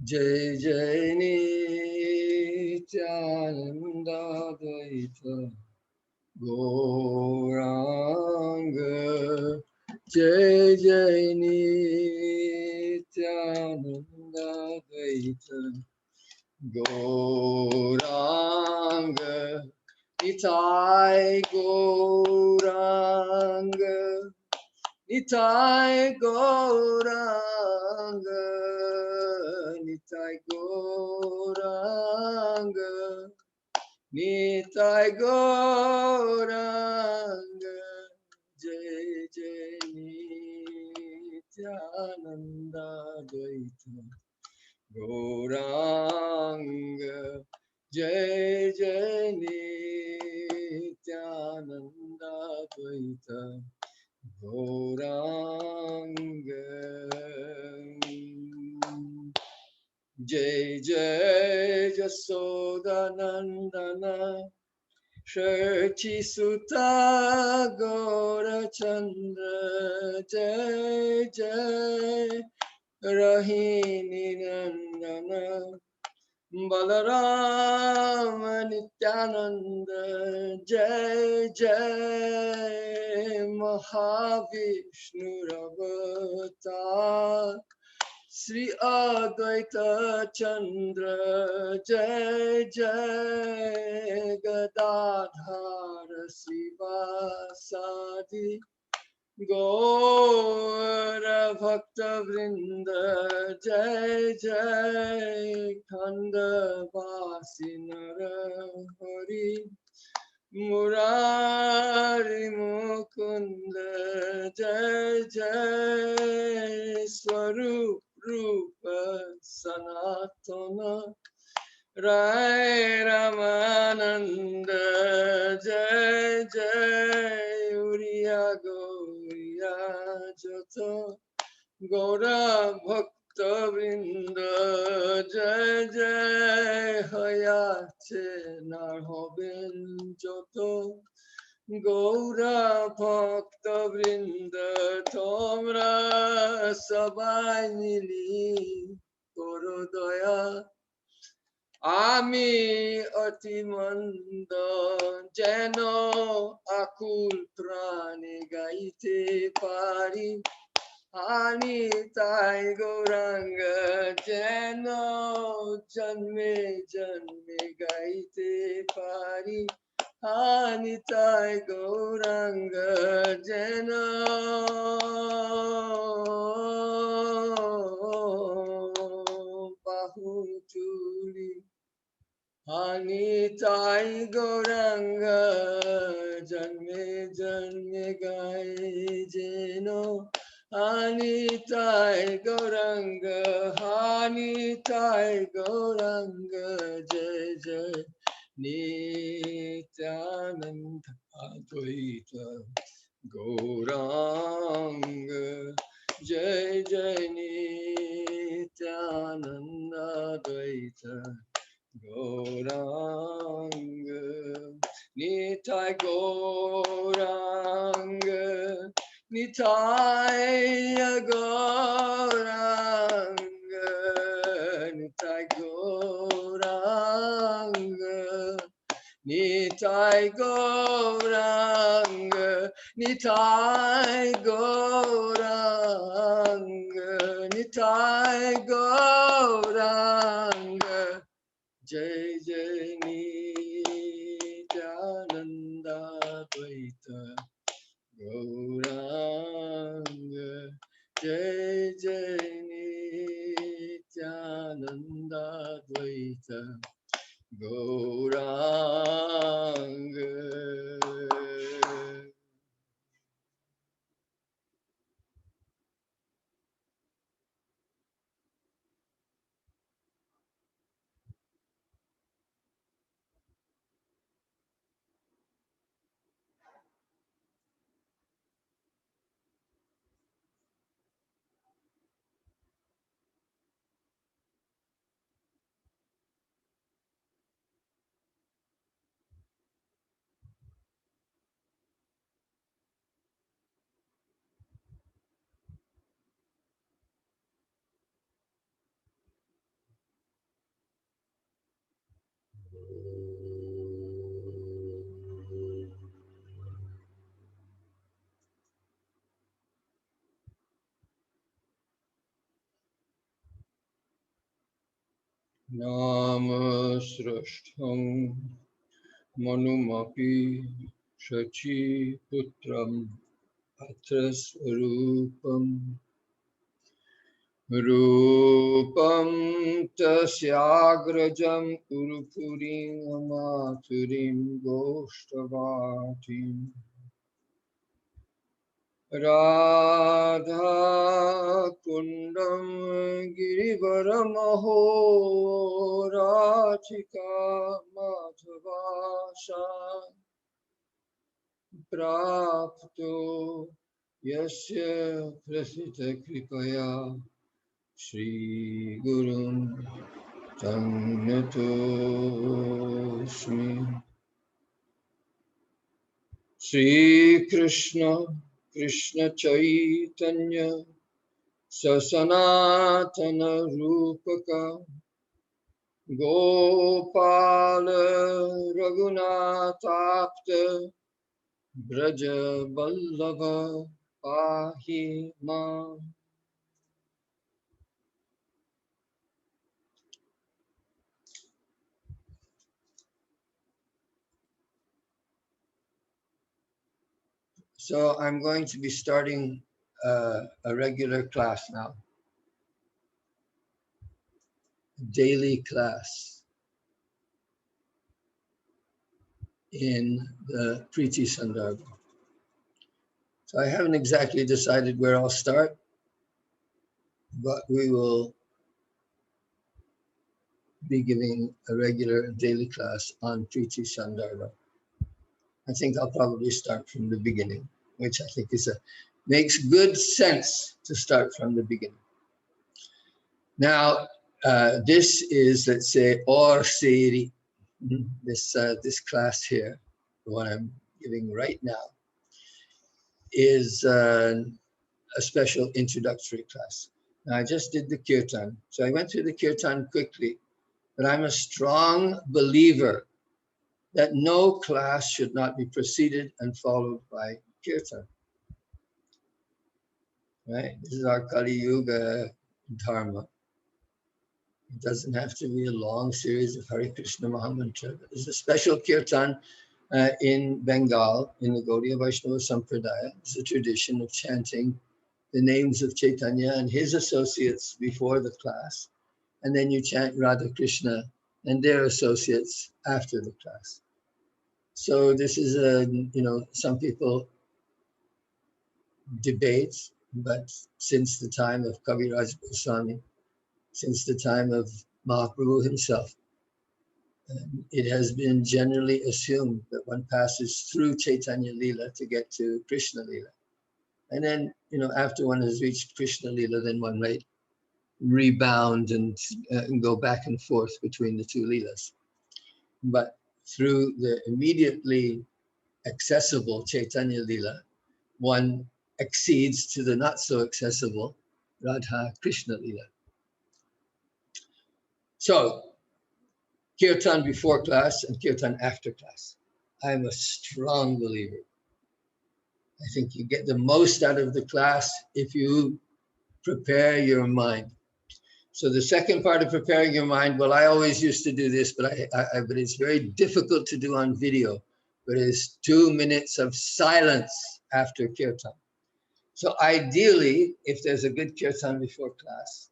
Jai Jai Nityananda Dvaita Gauranga. Jai Jai Nityananda Dvaita Gauranga. Nitai Gauranga. Nitai Gauranga, Nitai Gauranga, Nitai Gauranga, Jai Jai Nityananda Dvaita Gauranga, Jai Jai Nityananda Dvaita Gauranga. Jai Jai Jasodanandana Shakti Sutta Gaurachandra. Jai Jai Rahini Nandana Balarama Nityananda. Jai Jai Mahavishnu Avatar Sri Advaita Chandra. Jai Jai Gadadhara Sivasadi Gaura Bhakta Vrinda. Jai Jai Khanda Vasi Narahari Murari Mukunda. Jai Jai Swarup Rupa Sanatana Rai Ramananda. Jai Jai Uriya Gauriya Jata Gaura Bhakta Vrinda. Jai Jai Hayate Narhoben Joto Gaura Bhakta Vrinda. Tomra Sabai Mili Korodaya Ami Atimanda Jeno Akul Prane Gaite Pari Ani Tai Gauranga Jeno Janme Janme Gaite Pari Ani Tai Gauranga Jeno Bahutuli Ani Tai Gauranga Janme Janme Gai Jeno Ani Tai Gauranga Hani Tai Gauranga. Jai Jai Nityananda Advaita Gauranga. Jai Jai Nityananda Advaita Gauranga. Nitai Gauranga, Nitai Gauranga, Nitai Gauranga, Nitai Gauranga, Nitai Gauranga, Nitai Gauranga. Jai Jai Nityananda Dvaita Gauranga. Jai Jai Nityananda Dvaita Gauranga. Namasrashtham Manumapi Shachi Putram Atrasvarupam Rupam Tasyagrajam Urupurim Amaturim Goshtavatim Radha Kundam Girivaramaho Rachika Madhavasha Prapto Yasya Prasita Kripaya Shri Gurum Tamnatosmi Shri Krishna Krishna Chaitanya Sasanatana Rupaka Gopala Raghunatapta Braja Vallabha Pahi Ma. So I'm going to be starting a regular class now, daily class in the Priti Sandarbha. So I haven't exactly decided where I'll start, but we will be giving a regular daily class on Priti Sandarbha. I think I'll probably start from the beginning, which I think makes good sense to start from the beginning. Now, this is, let's say, Or Seri, this class here, the one I'm giving right now, is a special introductory class. Now, I just did the kirtan, so I went through the kirtan quickly, but I'm a strong believer that no class should not be preceded and followed by kirtan. Right? This is our Kali Yuga dharma. It doesn't have to be a long series of Hare Krishna Mahamantra. There's a special kirtan in Bengal, in the Gaudiya Vaishnava Sampradaya. It's a tradition of chanting the names of Chaitanya and his associates before the class. And then you chant Radha Krishna and their associates after the class. So this is some people debate, but since the time of Kaviraj Goswami, since the time of Mahaprabhu himself, it has been generally assumed that one passes through Chaitanya Lila to get to Krishna Lila. And then, after one has reached Krishna Lila, then one might rebound and go back and forth between the two Leelas. But through the immediately accessible Chaitanya Lila, one accedes to the not so accessible Radha Krishna Lila. So, kirtan before class and kirtan after class. I'm a strong believer. I think you get the most out of the class if you prepare your mind. So the second part of preparing your mind, well, I always used to do this, but but it's very difficult to do on video. But it's 2 minutes of silence after kirtan. So ideally, if there's a good kirtan before class,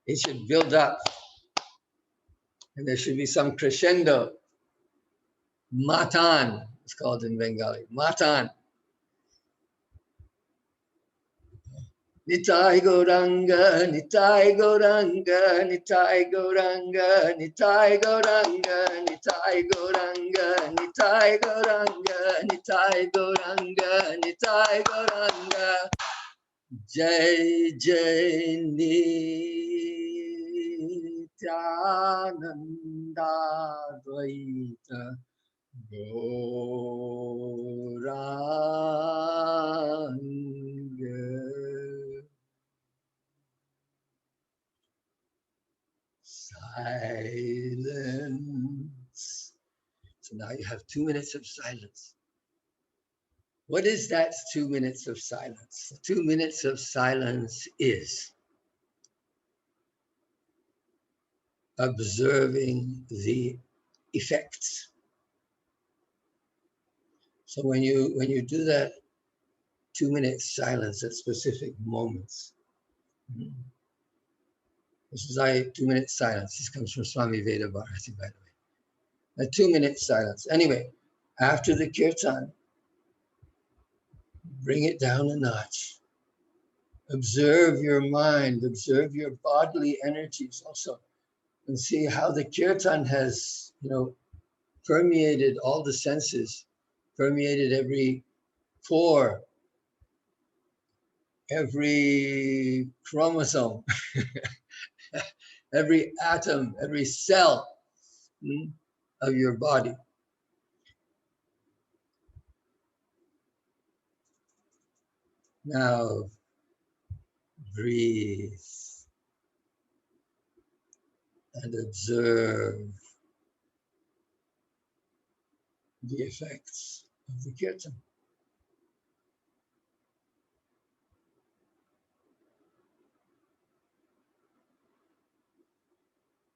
it should build up. And there should be some crescendo. Matan, it's called in Bengali. Matan. Nitai Gauranga, Nitai Gauranga, Nitai Gauranga, Nitai Gauranga, Nitai Gauranga, Nitai Gauranga, Nitai Gauranga, Nitai Gauranga. Jai Jai Nityananda Dvaita Gauranga. Silence. So now you have 2 minutes of silence. What is that 2 minutes of silence? 2 minutes of silence is observing the effects. So when you do that 2-minute silence at specific moments, this is 2-minute silence. This comes from Swami Veda Bharati, by the way. A 2-minute silence. Anyway, after the kirtan, bring it down a notch. Observe your mind, observe your bodily energies also, and see how the kirtan has, permeated all the senses, permeated every pore, every chromosome, every atom, every cell of your body. Now, breathe and observe the effects of the kirtan.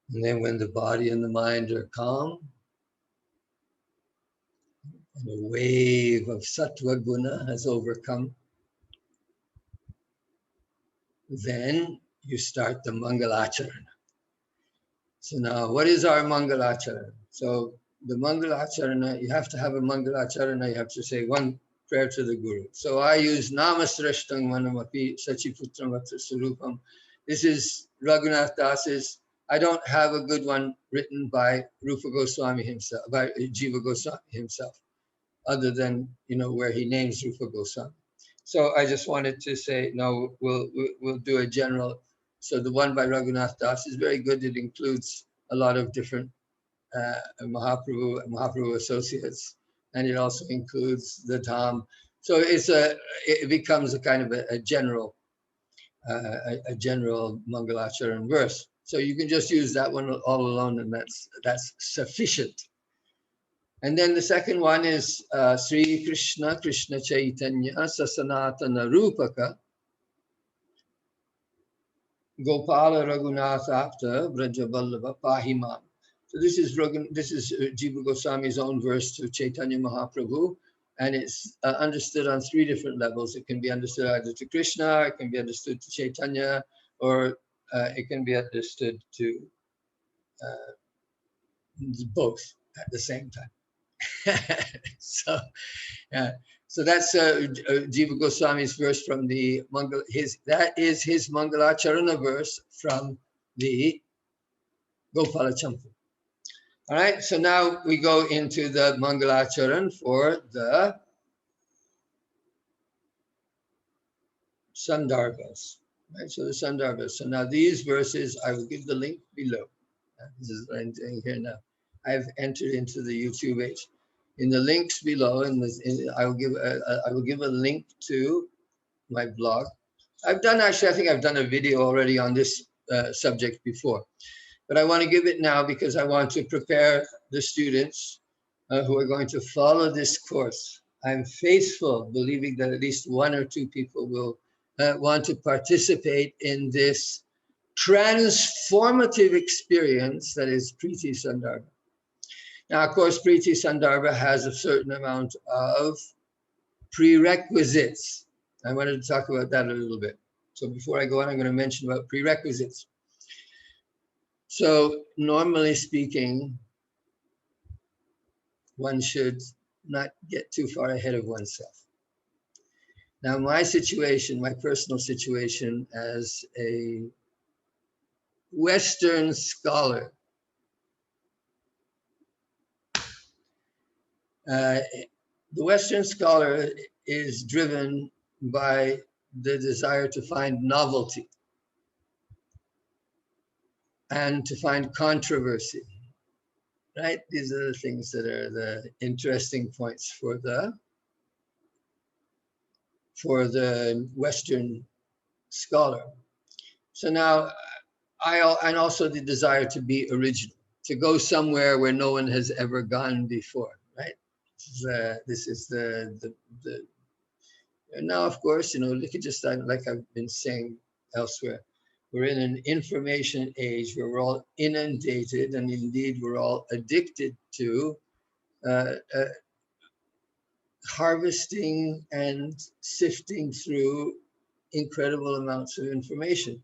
And then when the body and the mind are calm, and a wave of sattva guna has overcome, then you start the Mangalachara. So now, what is our Mangalachara? So the Mangalacharana, you have to have a Mangalacharana, you have to say one prayer to the Guru. So I use Namasrashtang Manamapi Sachiputram Vatra Surupam. This is Raghunath Das's. I don't have a good one written by Rupa Goswami himself, by Jiva Goswami himself, other than, where he names Rupa Goswami. So I just wanted to say, no, we'll do a general. So the one by Raghunath Das is very good. It includes a lot of different Mahaprabhu associates, and it also includes the Dham. So it becomes a kind of a general Mangalacharan verse. So you can just use that one all alone, and that's sufficient. And then the second one is Sri Krishna Chaitanya Sasanatana Rupaka Gopala Raghunath Apta Brajavallabha Pahimam. So this is Jiva Goswami's own verse to Chaitanya Mahaprabhu, and it's understood on 3 different levels. It can be understood either to Krishna, it can be understood to Chaitanya, or it can be understood to both at the same time. So that's Jiva Goswami's verse from the that is his Mangalacharana verse from the Gopala Champu. All right, so now we go into the Mangalacharan for the Sandarbhas. Right, so the Sandarbhas. So now these verses, I will give the link below. This is what I'm doing here now. I've entered into the YouTube age. In the links below, I will give a link to my blog. I think I've done a video already on this subject before, but I want to give it now because I want to prepare the students who are going to follow this course. I'm faithful, believing that at least 1 or 2 people will want to participate in this transformative experience that is Priti Sandarbha. Now, of course, Priti Sandarbha has a certain amount of prerequisites. I wanted to talk about that a little bit. So before I go on, I'm going to mention about prerequisites. So normally speaking, one should not get too far ahead of oneself. Now, my personal situation as a Western scholar, the Western scholar is driven by the desire to find novelty and to find controversy, right? These are the things that are the interesting points for the Western scholar. So now, and also the desire to be original, to go somewhere where no one has ever gone before, right? This is the and now, of course, look at just like I've been saying elsewhere, We're in an information age where we're all inundated, and indeed we're all addicted to uh, uh, harvesting and sifting through incredible amounts of information.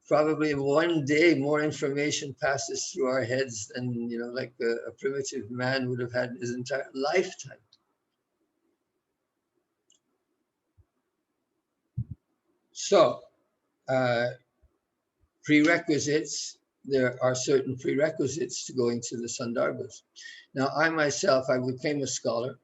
Probably in one day, more information passes through our heads than, like a primitive man would have had his entire lifetime. So, prerequisites, there are certain prerequisites to going to the Sandarbhas. Now, I myself, I became a scholar,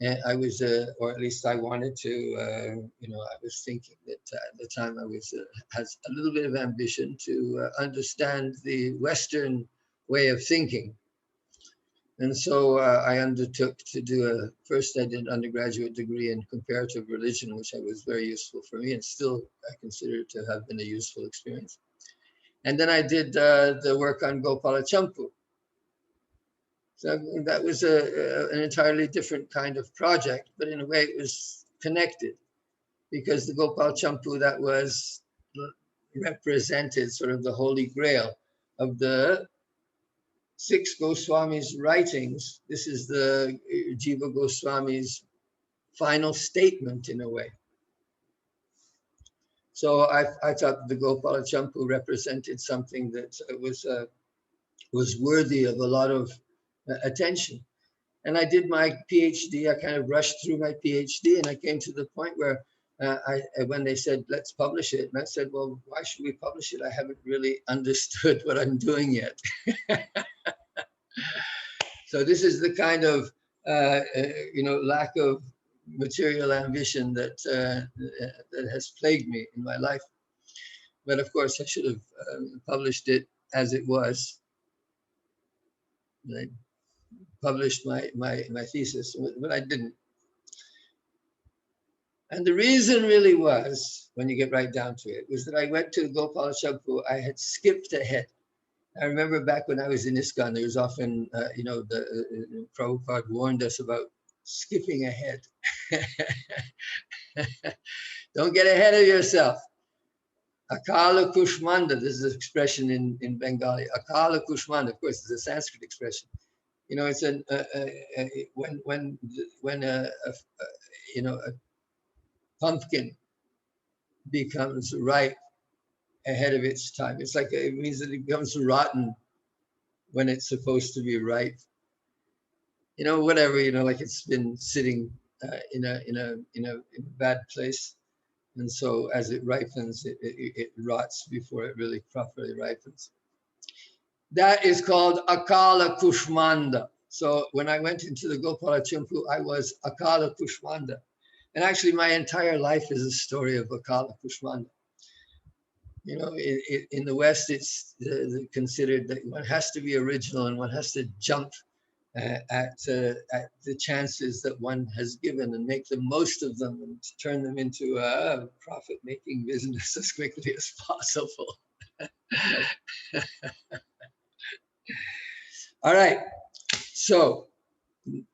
and I was, or at least I wanted to, I was thinking that at the time I was, has a little bit of ambition to understand the Western way of thinking. And so I undertook to do first I did an undergraduate degree in comparative religion, which was very useful for me, and still I consider it to have been a useful experience. And then I did the work on Gopala Champu. So that was an entirely different kind of project, but in a way it was connected, because the Gopal Champu that was represented sort of the holy grail of the 6 Goswamis' writings. This is the Jiva Goswami's final statement in a way. So I thought the Gopala Champu represented something that was worthy of a lot of attention. And I did my PhD. I kind of rushed through my PhD, and I came to the point where when they said, let's publish it, and I said, well, why should we publish it? I haven't really understood what I'm doing yet. So this is the kind of, lack of material ambition that has plagued me in my life. But of course, I should have published it as it was. I published my thesis, but I didn't. And the reason really was, when you get right down to it, was that I went to Gopala Champu. I had skipped ahead. I remember back when I was in ISKCON, there was often, Prabhupada warned us about skipping ahead. Don't get ahead of yourself. Akala Kushmanda, this is an expression in Bengali. Akala Kushmanda, of course, it's a Sanskrit expression. It's when a pumpkin becomes ripe ahead of its time. It's like it means that it becomes rotten when it's supposed to be ripe. Whatever. Like it's been sitting in a bad place, and so as it ripens, it rots before it really properly ripens. That is called Akala Kushmanda. So when I went into the Gopala Champu, I was Akala Kushmanda. And actually my entire life is a story of Akala Kushmanda. In the West, it's considered that one has to be original and one has to jump at the chances that one has given and make the most of them and turn them into a profit-making business as quickly as possible. All right. So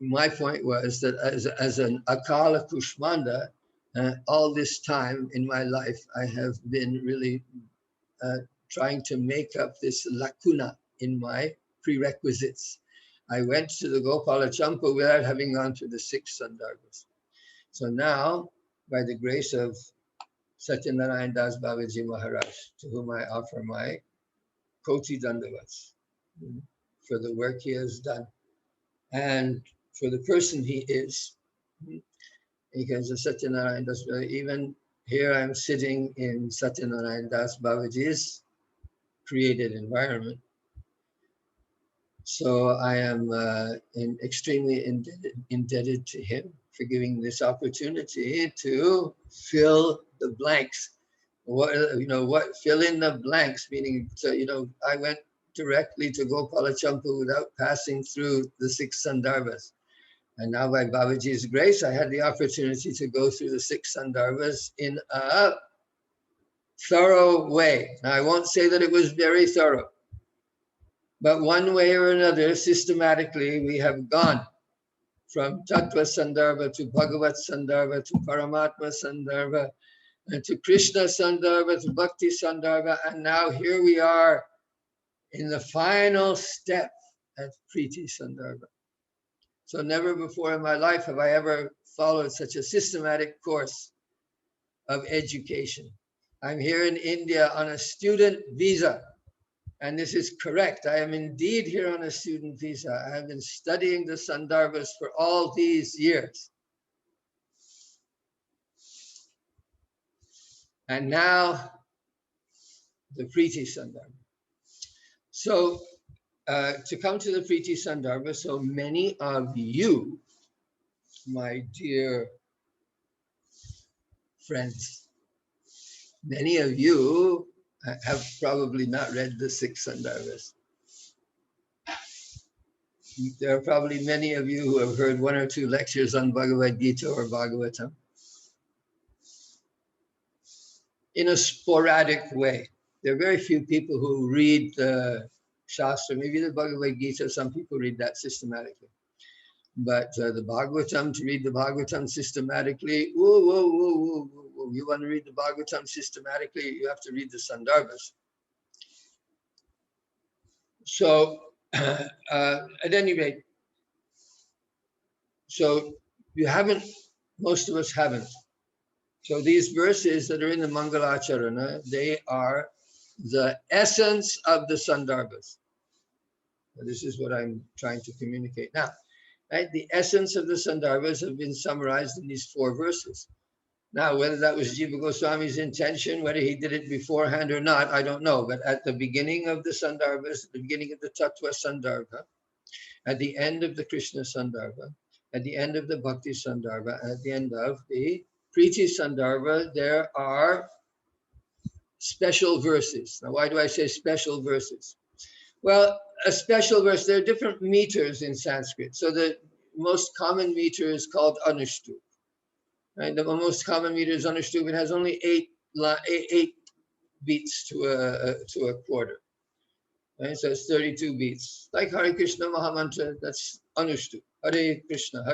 my point was that as an Akala Kushmanda, all this time in my life, I have been really trying to make up this lacuna in my prerequisites. I went to the Gopala Champu without having gone to the 6 Sandarbhas. So now, by the grace of Satyanarayan Das Babaji Maharaj, to whom I offer my Koti Dandavats for the work he has done and for the person he is, because of Satyanarayan Das Babaji, even here I'm sitting in Satyanarayan Das Babaji's created environment. So I am extremely indebted to him for giving this opportunity to fill the blanks. Fill in the blanks, meaning, I went directly to Gopala Champu without passing through the 6 Sandarbhas. And now by Babaji's grace, I had the opportunity to go through the 6 Sandarbhas in a thorough way. Now, I won't say that it was very thorough, but one way or another, systematically, we have gone from Tattva Sandarbha to Bhagavat Sandarbha to Paramatma Sandarbha, and to Krishna Sandarbha, to Bhakti Sandarbha, and now here we are in the final step at Priti Sandarbha. So never before in my life have I ever followed such a systematic course of education. I'm here in India on a student visa, and this is correct. I am indeed here on a student visa. I have been studying the Sandarbhas for all these years. And now the Priti Sandarbha. So to come to the Priti Sandarbha, so many of you, my dear friends, many of you have probably not read the 6 Sandarbhas. There are probably many of you who have heard 1 or 2 lectures on Bhagavad Gita or Bhagavatam in a sporadic way. There are very few people who read the Shastra, maybe the Bhagavad Gita, some people read that systematically. But the Bhagavatam, to read the Bhagavatam systematically, whoa, whoa, whoa, whoa, whoa, whoa. You want to read the Bhagavatam systematically, you have to read the Sandarbhas. So, at any rate, so you haven't, most of us haven't. So these verses that are in the Mangalachara, they are the essence of the Sandarbhas. This is what I'm trying to communicate now. Right? The essence of the Sandarbhas have been summarized in these 4 verses. Now, whether that was Jiva Goswami's intention, whether he did it beforehand or not, I don't know. But at the beginning of the Sandarbhas, at the beginning of the Tattva Sandarbha, at the end of the Krishna Sandarbha, at the end of the Bhakti Sandarbha, and at the end of the Priti Sandarbha, there are special verses. Now, why do I say special verses? Well, a special verse, there are different meters in Sanskrit. So the most common meter is called Anushtup. Right? The most common meter is Anushtup. It has only eight beats to a quarter. Right? So it's 32 beats. Like Hare Krishna Mahamantra, that's Anushtup. Hare Krishna,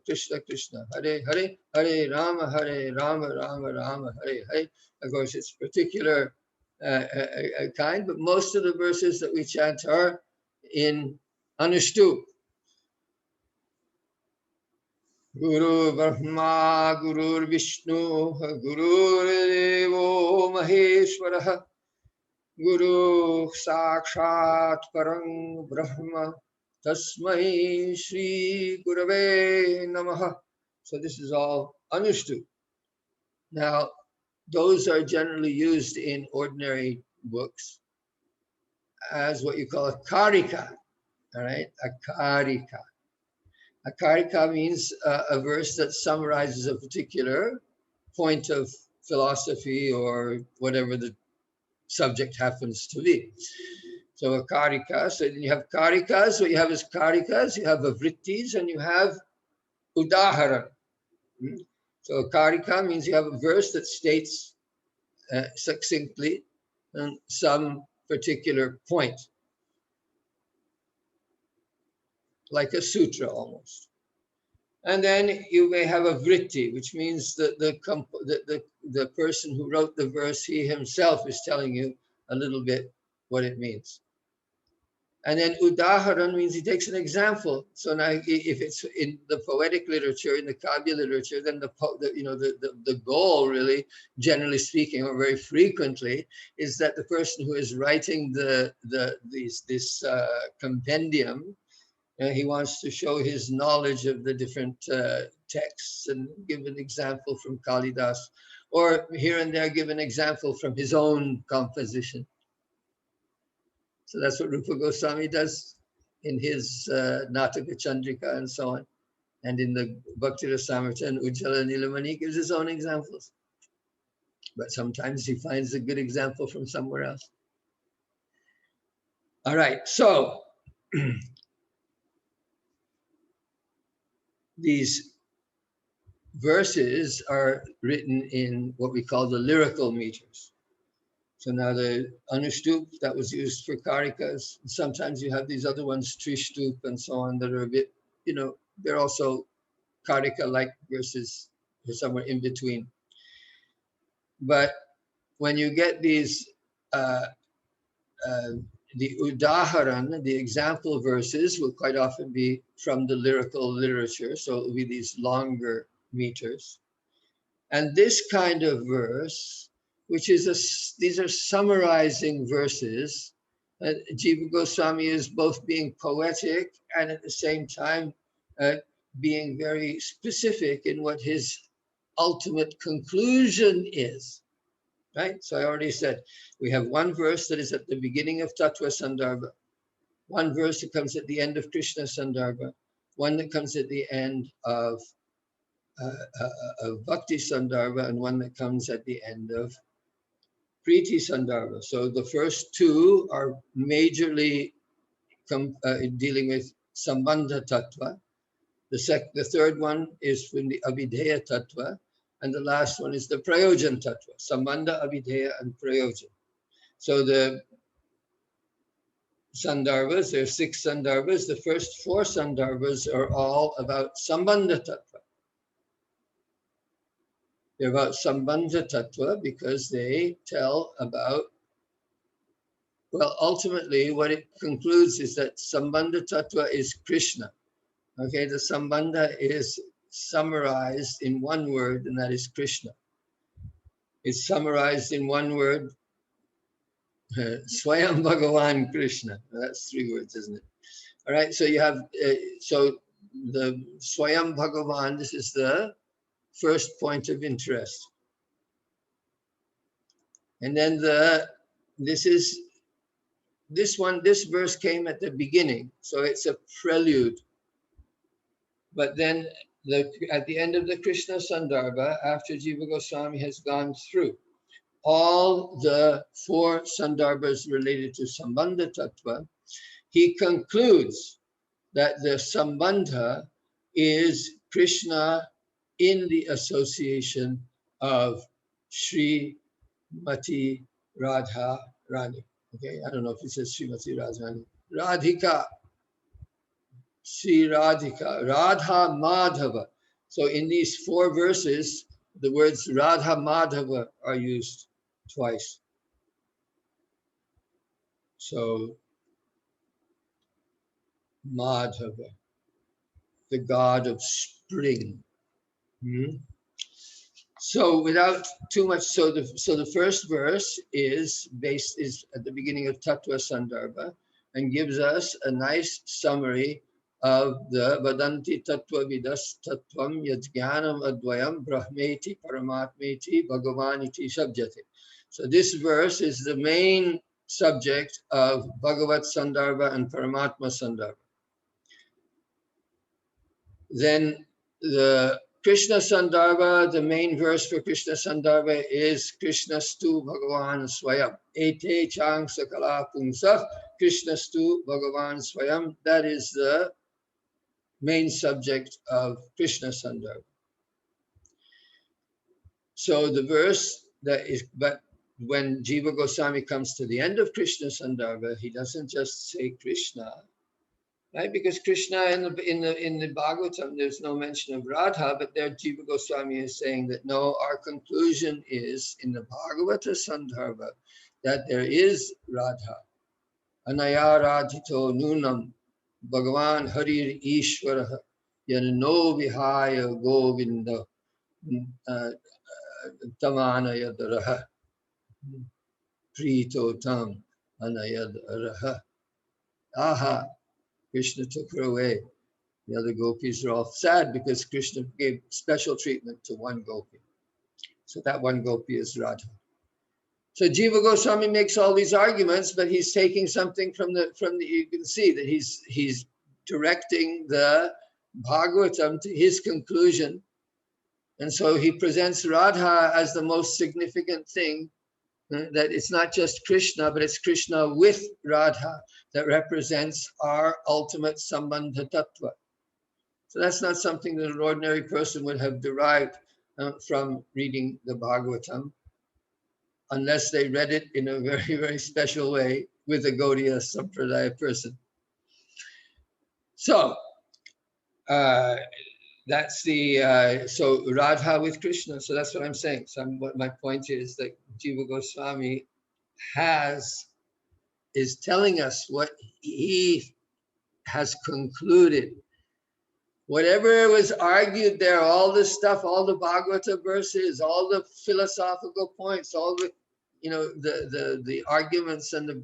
Krishna Krishna, Hare Hare, Hare Rama, Rama Rama, Hare Hare. Of course, it's particular kind, but most of the verses that we chant are in Anushtup. Guru Brahma, Guru Vishnu, Guru Devo Maheshwara, Guru Sakshat Parang Brahma, Tasmai Shri Gurave Namaha. So this is all Anushtup. Now, those are generally used in ordinary books as what you call a karika, all right? A karika. A karika means a verse that summarizes a particular point of philosophy or whatever the subject happens to be. So a karika, so you have karikas, what you have is karikas, you have avrittis, and you have udaharan. So a karika means you have a verse that states succinctly some particular point, like a sutra almost. And then you may have a vritti, which means that the person who wrote the verse, he himself is telling you a little bit what it means. And then udaharan means he takes an example. So now, if it's in the poetic literature, in the Kavya literature, then the goal, really, generally speaking, or very frequently, is that the person who is writing this compendium, he wants to show his knowledge of the different texts and give an example from Kalidas, or here and there give an example from his own composition. So that's what Rupa Goswami does in his Nataka Chandrika and so on. And in the Bhakti Rasamrita and Ujjala Nilamani gives his own examples. But sometimes he finds a good example from somewhere else. All right, so these verses are written in what we call the lyrical meters. So now the Anushtup, that was used for karikas. Sometimes you have these other ones, Trishtup and so on, that are a bit, they're also karika-like verses, they're somewhere in between. But when you get these, uh, the udaharan, the example verses, will quite often be from the lyrical literature, so it will be these longer meters. And this kind of verse, which is these are summarizing verses. Jiva Goswami is both being poetic and at the same time being very specific in what his ultimate conclusion is. Right? So I already said we have one verse that is at the beginning of Tattva Sandarbha, one verse that comes at the end of Krishna Sandarbha, one that comes at the end of Bhakti Sandarbha, and one that comes at the end of Priti Sandarbha. So the first two are majorly dealing with Sambandha Tattva. The third one is from the Abhideya Tattva, and the last one is the Prayojan Tattva, Sambandha, Abhideya, and Prayojan. So the Sandarbhas, there are 6 Sandarbhas. The first 4 Sandarbhas are all about Sambandha Tattva. They're about Sambandha Tattva because they tell about, well, ultimately what it concludes is that Sambandha Tattva is Krishna. Okay, the Sambandha is summarized in one word, and that is Krishna. It's summarized in one word, Swayam Bhagavan Krishna. That's 3 words, isn't it? All right, so you have, so the Swayam Bhagavan, this is the first point of interest. And then this verse came at the beginning, so it's a prelude. But then at the end of the Krishna Sandarbha, after Jiva Goswami has gone through all the 4 Sandarbhas related to Sambandha Tattva, he concludes that the Sambandha is Krishna in the association of Srimati Radha Rani. Okay, I don't know if it says Srimati Radha Rani. Radhika, Sri Radhika, Radha Madhava. So in these 4 verses, the words Radha Madhava are used twice. So Madhava, the god of spring. So without too much, so the first verse is at the beginning of Tattva Sandarbha and gives us a nice summary of the Vadanti Tattva Vidas Tattvam Yajnanam Advayam Brahmeti Paramatmeti Bhagavaniti Sabjati. So this verse is the main subject of Bhagavat Sandarbha and Paramatma Sandarbha. Then the Krishna Sandarbha, the main verse for Krishna Sandarbha is Krishna Stu Bhagavan Swayam. Ete Chang Sakala Pumsah, Krishna Stu Bhagavan Swayam. That is the main subject of Krishna Sandarbha. So the verse that is, but when Jiva Goswami comes to the end of Krishna Sandarbha, he doesn't just say Krishna. Right, because Krishna in the Bhagavatam, there's no mention of Radha, but there Jiva Goswami is saying that no, our conclusion is in the Bhagavata Sandarbha that there is Radha. Anaya Radhito Nunam Bhagavan Harir Ishvaraha Yanno Vihaya Govinda Tamanayadaraha Prito Tam Anayadaraha. Aha. Krishna took her away. The other gopis are all sad because Krishna gave special treatment to one gopi. So that one gopi is Radha. So Jiva Goswami makes all these arguments, but he's taking something from the you can see that he's directing the Bhagavatam to his conclusion. And so he presents Radha as the most significant thing, that it's not just Krishna, but it's Krishna with Radha that represents our ultimate Sambandha Tattva. So that's not something that an ordinary person would have derived from reading the Bhagavatam, unless they read it in a very, very special way with a Gaudiya Sampradaya person. So That's the so Radha with Krishna. So that's what I'm saying. So what my point is that Jiva Goswami is telling us what he has concluded. Whatever was argued there, all this stuff, all the Bhagavata verses, all the philosophical points, all the the arguments and the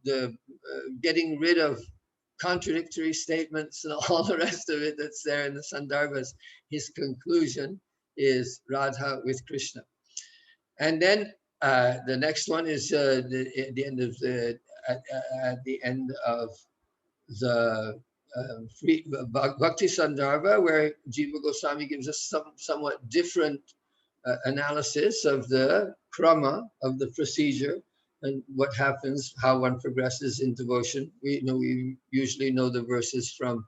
the getting rid of contradictory statements and all the rest of it that's there in the Sandarbhas, his conclusion is Radha with Krishna. And then the next one is at the end of the free Bhakti Sandarbha, where Jiva Goswami gives us some somewhat different analysis of the krama, of the procedure, and what happens, how one progresses in devotion. We usually know the verses from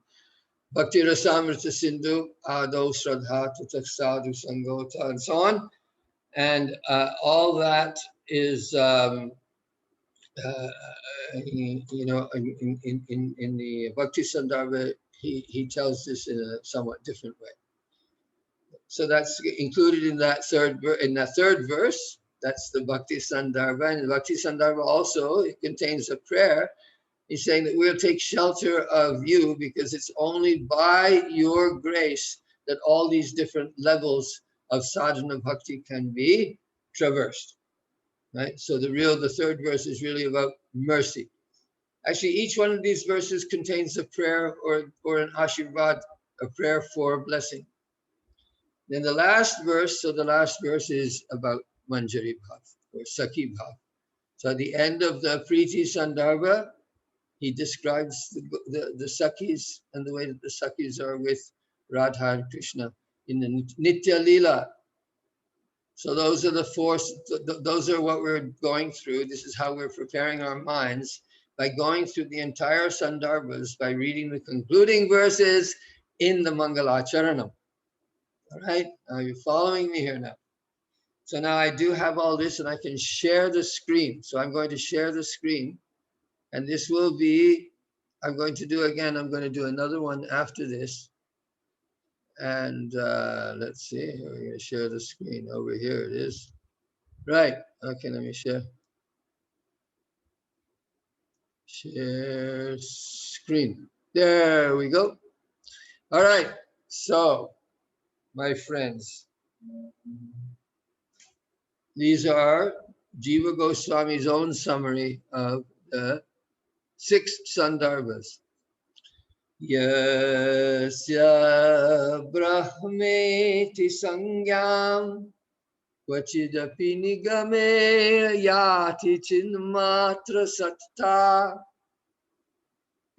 Bhakti Rasamrita Sindhu, Ado Shraddha Tatak Sadhu Sangota, and so on. And all that is in the Bhakti Sandarbha, he tells this in a somewhat different way. So that's included in that third verse. That's the Bhakti Sandarbha, and the Bhakti Sandarbha also, it contains a prayer. He's saying that we'll take shelter of you because it's only by your grace that all these different levels of sadhana bhakti can be traversed. Right? So the third verse is really about mercy. Actually, each one of these verses contains a prayer or an ashirvad, a prayer for blessing. Then the last verse is about Manjari Bhav or Sakhi Bhav. So at the end of the Priti Sandarbha, he describes the Sakhis and the way that the Sakhis are with Radha and Krishna in the Nitya Lila. So those are the four, those are what we're going through. This is how we're preparing our minds by going through the entire Sandarbhas, by reading the concluding verses in the Mangalacharanam. All right, are you following me here now? So now I do have all this and I can share the screen. So I'm going to share the screen, and this will be, I'm going to do another one after this. And let's see, we're going to share the screen over here. It is. Right, okay, let me share. Share screen. There we go. All right, so my friends, these are Jiva Goswami's own summary of the 6 Sandarbhas. Yasya brahmeti sangyam kvachidapi nigame yati chinmatra satta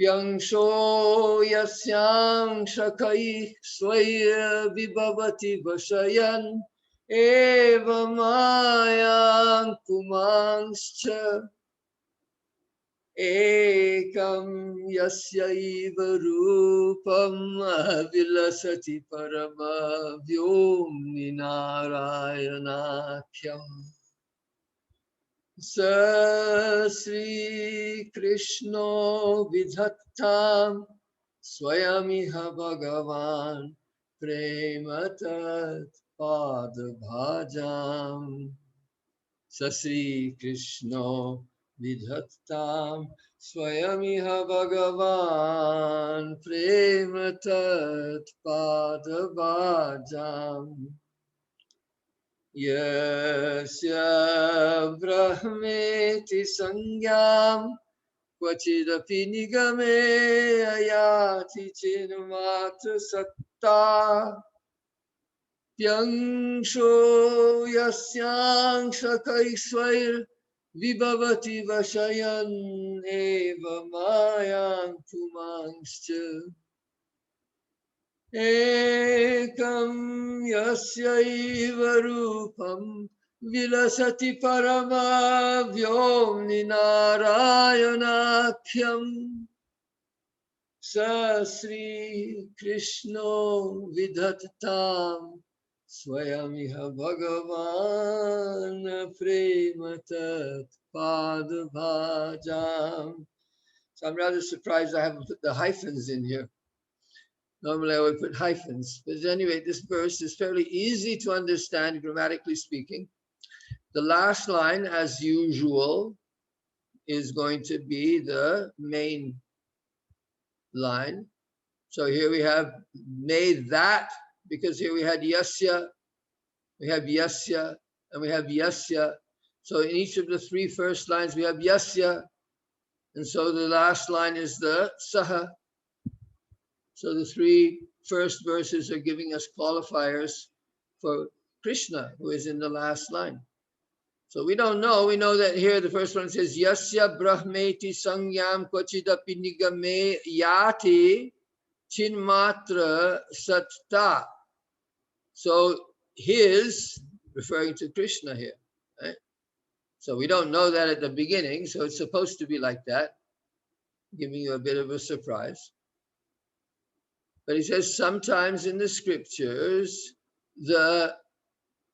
Pyangsho yasyam shakai swaya vibhavati vashayan eva mayang pumangscha ekam yasyaiva rupam vilasati parama vyomni narayanakyam Sa Sri Krishna Vidhattam Swayamiha Bhagavan Prematat Padabhajam Sa Sri Krishna Vidhattam Swayamiha Bhagavan Prematat Padabhajam Yasya brahmeti sangyam kvachidapi nigame ayati chinmatra satta Pyangsho yasyang shakaisvair vibhavati vashayan eva mayang pumangscha Ekam yasyaiva rupam vilasati parama vyomni narayanakyam Sa Sri Krishna vidhattam swayamiha bhagavan prematat padabhajam. So I'm rather surprised I haven't put the hyphens in here. Normally I would put hyphens, but anyway, this verse is fairly easy to understand grammatically speaking. The last line, as usual, is going to be the main line. So here we have made that, because here we had yasya, we have yasya, and we have yasya. So in each of the three first lines we have yasya, and so the last line is the saha. So the three first verses are giving us qualifiers for Krishna, who is in the last line. So we don't know. We know that here the first one says yasya brahmeti sangyam kvachidapi nigame yati chinmatra satta. So his, referring to Krishna here, right? So we don't know that at the beginning, so it's supposed to be like that, giving you a bit of a surprise. But he says sometimes in the scriptures, the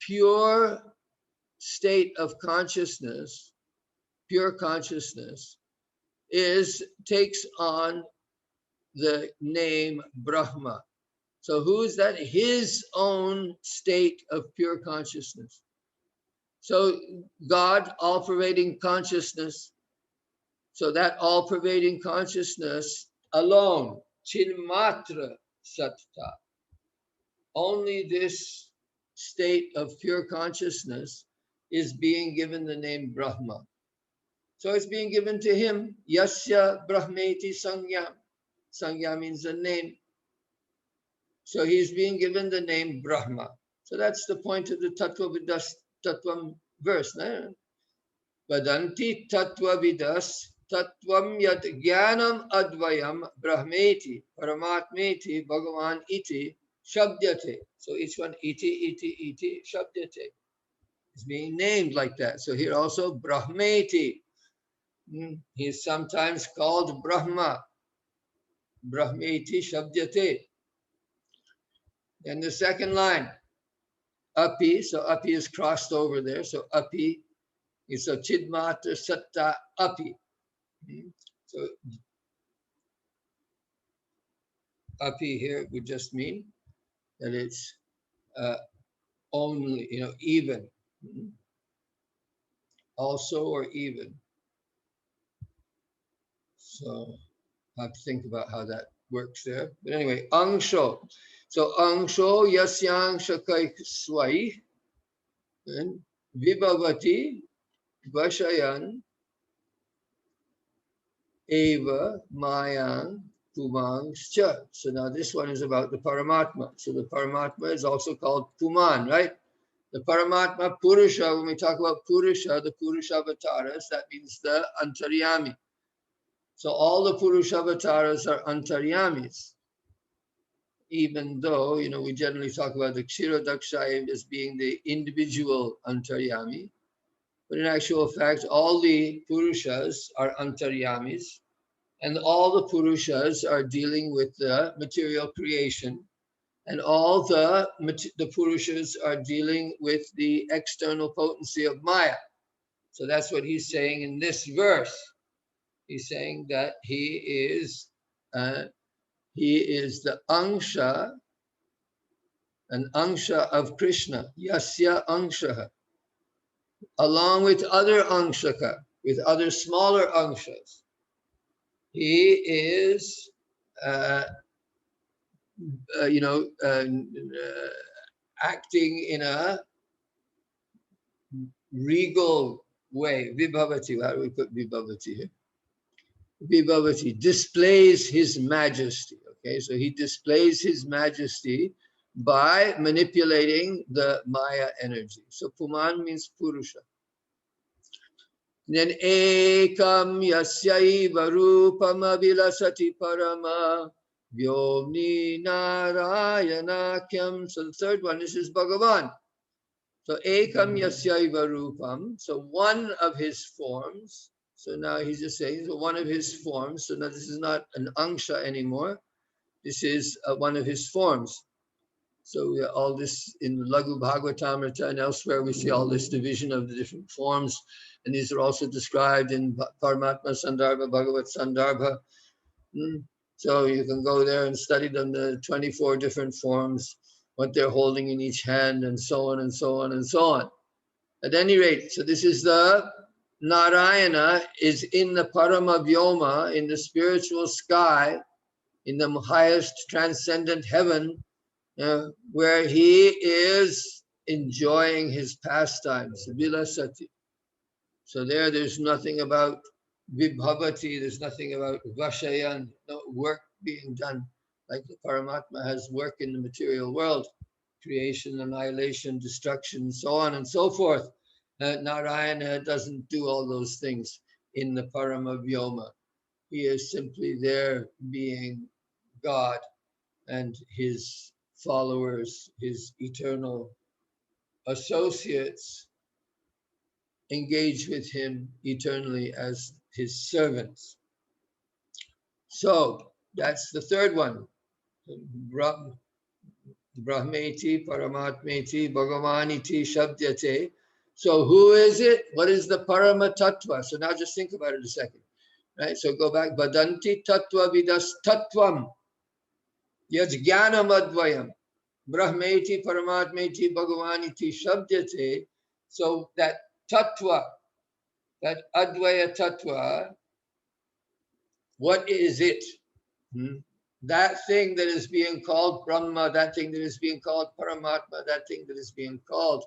pure state of consciousness, pure consciousness, takes on the name Brahma. So who is that? His own state of pure consciousness. So God, all-pervading consciousness. So that all-pervading consciousness alone, Chinmatra Satta, only this state of pure consciousness is being given the name Brahma. So it's being given to him, Yasya Brahmeti Sangyam. Sangya means a name. So he's being given the name Brahma. So that's the point of the Tattva Vidas Tattvam verse. No? Vadanti Tattva Vidas Tattvam Yat Jnanam Advayam Brahmeti Paramatmeti Bhagavan Iti Shabdyate. So each one iti Shabdyate. It's being named like that. So here also Brahmeti. He is sometimes called Brahma. Brahmeti Shabdyate. And the second line, api, so api is crossed over there. So api is a chidmatra satta api. So api here would just mean that it's only, even. Also or even. So I have to think about how that works there. But anyway, angsho. So angsho yasyangsha kai swai and vibhavati vashayan eva mayang pumangscha. So now this one is about the Paramatma. So the Paramatma is also called Puman, right? The Paramatma Purusha, when we talk about Purusha, the Purusha avatars, that means the Antaryami. So all the Purusha avatars are Antaryamis. Even though, we generally talk about the Kshirodakshaya as being the individual Antaryami. But in actual fact, all the Purushas are Antaryamis. And all the Purushas are dealing with the material creation. And all the Purushas are dealing with the external potency of Maya. So that's what he's saying in this verse. He's saying that he is the Angsha, an Angsha of Krishna, Yasya Angsha, along with other Angshaka, with other smaller Angshas. He is, acting in a regal way. Vibhavati, how do we put Vibhavati here? Vibhavati displays his majesty. Okay, so he displays his majesty by manipulating the Maya energy. So Puman means Purusha. Then ekam yasyaiva rupam avilasati parama vyomni narayanakyam. So the third one, this is Bhagavan. So ekam yasyaiva rupam. So one of his forms. So now he's just saying, so one of his forms. So now this is not an angsha anymore. This is one of his forms. So all this in Laghu Bhagavatamrita and elsewhere, we see all this division of the different forms. And these are also described in Paramatma Sandarbha, Bhagavat Sandarbha. So you can go there and study them, the 24 different forms, what they're holding in each hand, and so on and so on and so on. At any rate, so this is the Narayana is in the Paramavyoma, in the spiritual sky, in the highest transcendent heaven, where he is enjoying his pastimes, Vilasati. So there's nothing about Vibhavati, there's nothing about Vashayan, no work being done, like the Paramatma has work in the material world, creation, annihilation, destruction, so on and so forth. Narayana doesn't do all those things in the Paramavyoma. He is simply there being God, and his followers, his eternal associates, engage with him eternally as his servants. So that's the third one. Brahmati Paramatmati Bhagavaniti Shabdyate. So who is it? What is the Paramatattva? So now just think about it a second. Right? So go back. Badanti Tattva Vidas Tattvam Yajnanam Advayam. Brahmeti Paramatmeti Bhagavaniti Shabdyate. So that Tattva, that Advaya Tattva, what is it? That thing that is being called Brahma, that thing that is being called Paramatma, that thing that is being called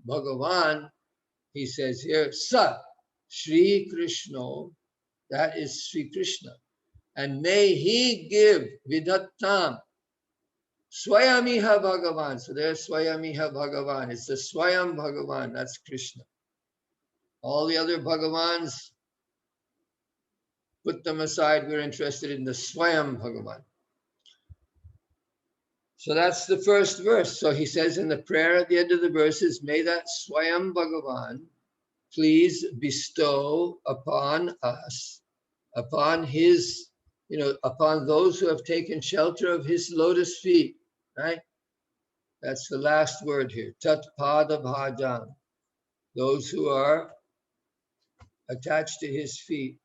Bhagavan, he says here, Sa, Sri Krishna, that is Sri Krishna. And may he give Vidattam, Swayamiha Bhagavan. So there's Swayamiha Bhagavan. It's the Swayam Bhagavan, that's Krishna. All the other Bhagavans, put them aside. We're interested in the Swayam Bhagavan. So that's the first verse. So he says in the prayer at the end of the verses, may that Swayam Bhagavan please bestow upon us, upon his, upon those who have taken shelter of his lotus feet, right? That's the last word here. Tat Pada Bhajan. Those who are attached to his feet.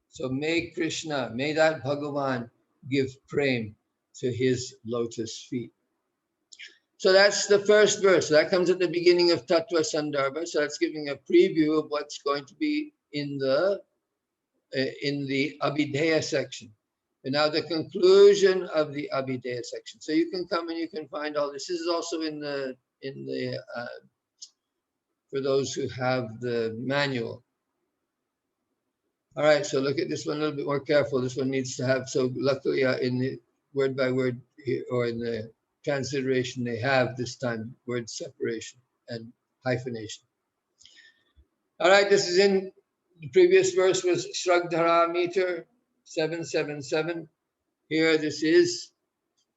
So may Krishna, may that Bhagavan give prem to his lotus feet. So that's the first verse. So that comes at the beginning of Tattva Sandarbha. So that's giving a preview of what's going to be in the Abhideya section. And now the conclusion of the Abhideya section. So you can come and you can find all this. This is also in the for those who have the manual. All right, so look at this one a little bit more careful. This one needs to have, so luckily in the word by word or in the transliteration, they have this time word separation and hyphenation. All right, this is in, the previous verse was Shraddhara meter 777. Here this is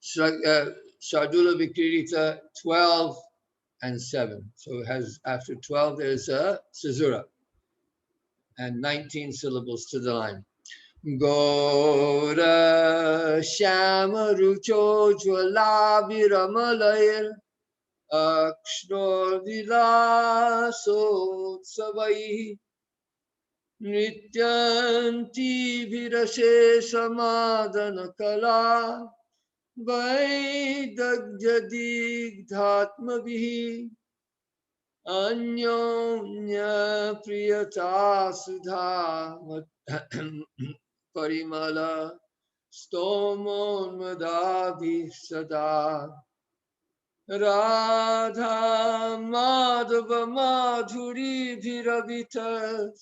Shardula Vikirita 12 and 7. So it has, after 12 there's a Caesura and 19 syllables to the line. Gora Shama Rucho Jwala Viramalaya Akshno Vilaso Savai Nityanti Virashe Samadana Kala Vaidagjadigdhatma Vihi Anyonya Priyata Sudha Parimala Stomon Madhavi Sada Radha Madhava Madhuri Viravitas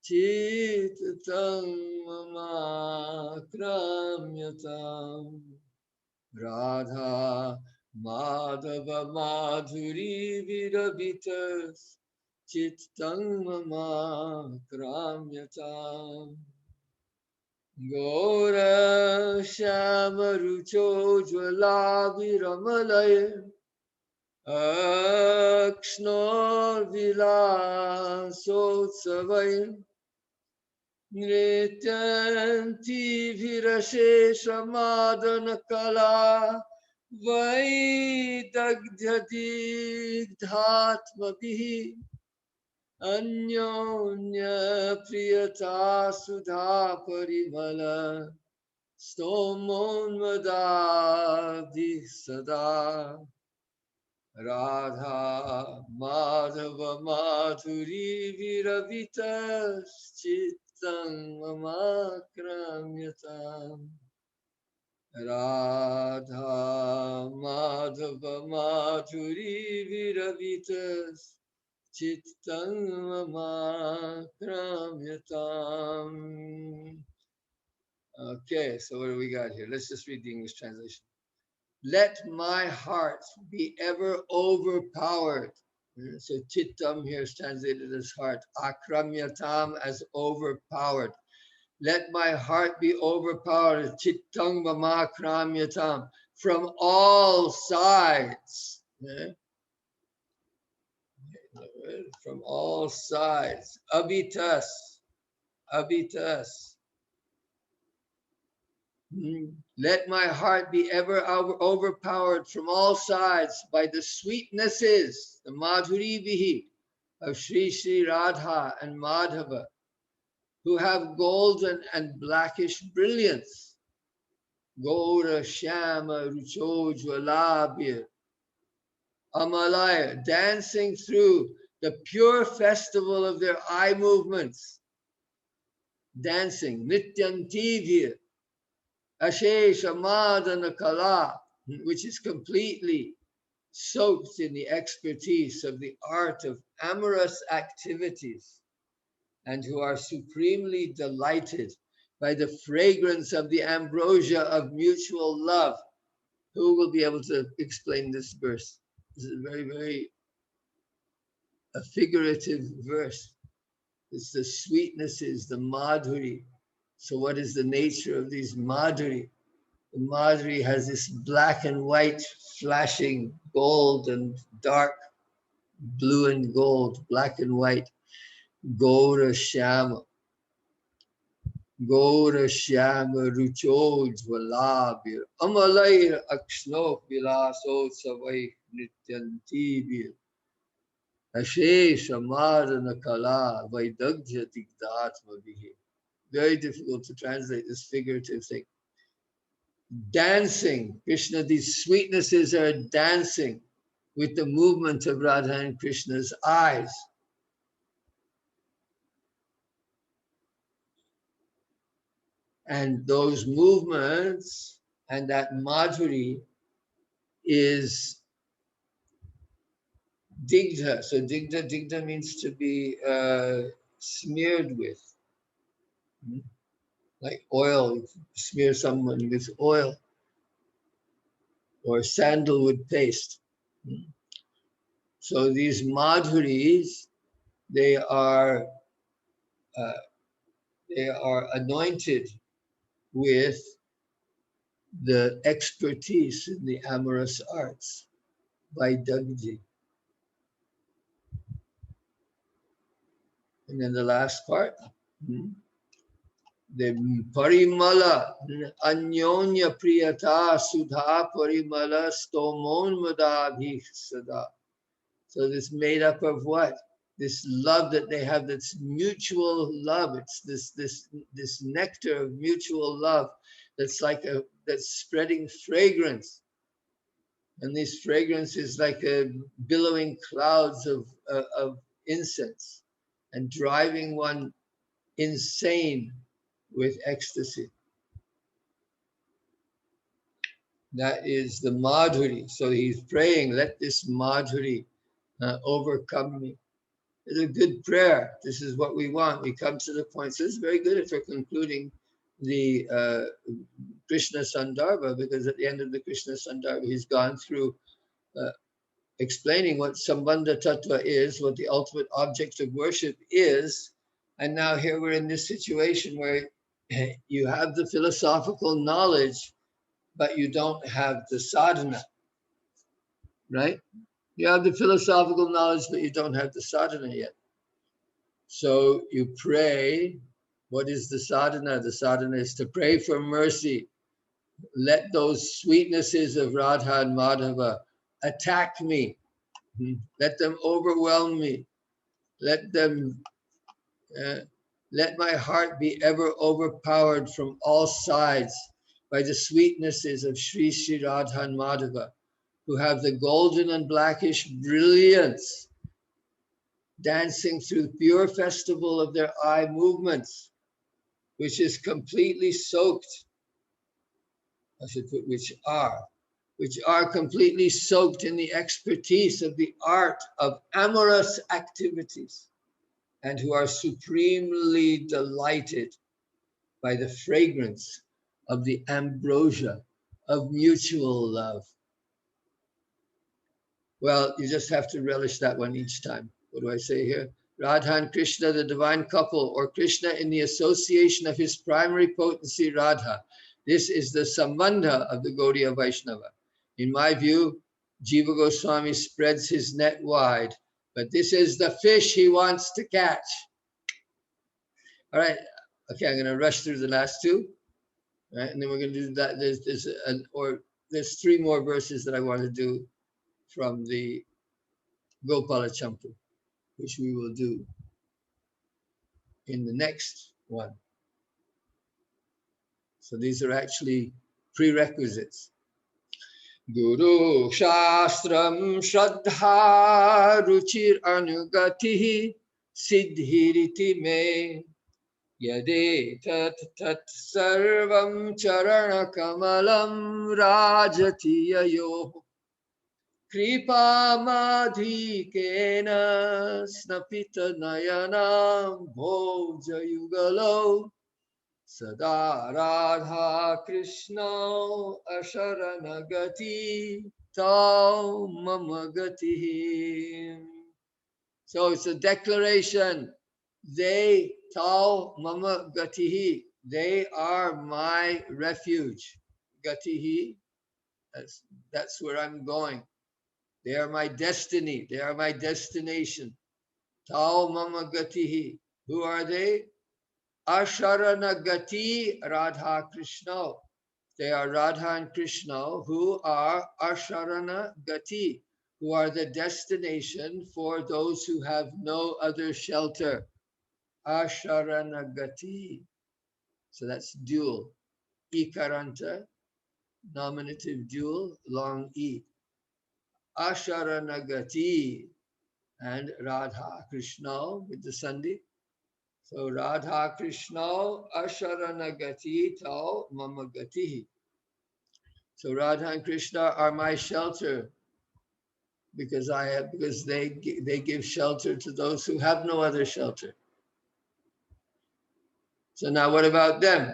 Chitatam Mama Kramyatam Radha Madhava Madhuri Viravitas Chittam Mama Kramyatam Gora Shama Rucho Jwala Viramalaya Akshnor Vilasotsavaya Nrityanti Virashesha Madana Kala Vaidagdhadigdhatma Vihi Anyonya Priyata Sudha Parimala Stomonmadadi sada Radha Madhava Madhuri Viravitas Chittang Mamakramyatam Radha Madhava Madhuri Viravitas Chittang Mamakramyatam. Okay, so what do we got here? Let's just read the English translation. Let my heart be ever overpowered. So chittam here is translated as heart. Akramyatam as overpowered. Let my heart be overpowered. Chittam mamakramyatam from all sides. From all sides. Abitas. Abitas. Let my heart be ever overpowered from all sides by the sweetnesses, the madhuri vihi of Sri Sri Radha and Madhava, who have golden and blackish brilliance. Gaura Shyama Rucho Jwalabhir Amalaya, dancing through the pure festival of their eye movements, dancing, Nityantivya, Ashesha Madana Kala, which is completely soaked in the expertise of the art of amorous activities, and who are supremely delighted by the fragrance of the ambrosia of mutual love. Who will be able to explain this verse? This is a very, very a figurative verse. It's the sweetnesses, the madhuri. So what is the nature of these madhuri? The madhuri has this black and white flashing gold and dark blue and gold, black and white. Gaura Shyama. Gaura Shyama Rucho Jwalabhir. Amalair Akshnok Vilaso Savai Nityantibhir. Ashesha Madana Kala Vaidagya Digdatma Vihi. Very difficult to translate this figurative thing. Dancing, Krishna, these sweetnesses are dancing with the movement of Radha and Krishna's eyes. And those movements and that madhuri is digdha. So digdha means to be smeared with, like oil, smear someone with oil or sandalwood paste. So these madhuris, they are anointed with the expertise in the amorous arts by Dagji. And then the last part, the parimala, anyonya priyata sudha parimala stomon madabhi sada. So this made up of what? This love that they have, that's mutual love. It's this nectar of mutual love that's that's spreading fragrance. And this fragrance is like billowing clouds of incense and driving one insane with ecstasy. That is the madhuri. So he's praying, let this madhuri overcome me. It's a good prayer. This is what we want. We come to the point. So it's very good for concluding the Krishna Sandarbha, because at the end of the Krishna Sandarbha, he's gone through explaining what Sambandha Tattva is, what the ultimate object of worship is. And now here we're in this situation where you have the philosophical knowledge, but you don't have the sadhana, right? You have the philosophical knowledge, but you don't have the sadhana yet. So you pray. What is the sadhana? The sadhana is to pray for mercy. Let those sweetnesses of Radha and Madhava attack me. Let them overwhelm me. Let my heart be ever overpowered from all sides by the sweetnesses of Sri Sri Radha and Madhava, who have the golden and blackish brilliance dancing through pure festival of their eye movements, which is completely soaked, I should put which are completely soaked in the expertise of the art of amorous activities, and who are supremely delighted by the fragrance of the ambrosia of mutual love. Well, you just have to relish that one each time. What do I say here? Radha and Krishna, the divine couple, or Krishna in the association of his primary potency, Radha. This is the sambandha of the Gaudiya Vaishnava. In my view, Jiva Goswami spreads his net wide, but this is the fish he wants to catch. All right, okay, I'm going to rush through the last two, right? And then we're going to do that. There's three more verses that I want to do from the Gopala Champu, which we will do in the next one. So these are actually prerequisites. Guru Shastram Shraddha Ruchir Anugatihi Siddhiriti Me Yade Tat Tat Sarvam Charana Kamalam Rajati Yayo Kripa Madhikena Snapita Nayanam Bhoja Yugalo Sada Radha Krishna Asharanagati Tau Mamagati. So it's a declaration. They Tau Mamagatihi. They are my refuge. Gatihi. That's where I'm going. They are my destiny. They are my destination. Tau Mamagatihi. Who are they? Asharanagati Radha Krishna. They are Radha and Krishna who are Asharanagati, who are the destination for those who have no other shelter. Asharanagati. So that's dual. Ikaranta, nominative dual, long E. Asharanagati and Radha Krishna with the Sandhi. So Radha Krishna Asharanagati Tau Mamagati. So Radha and Krishna are my shelter because they give shelter to those who have no other shelter. So now what about them?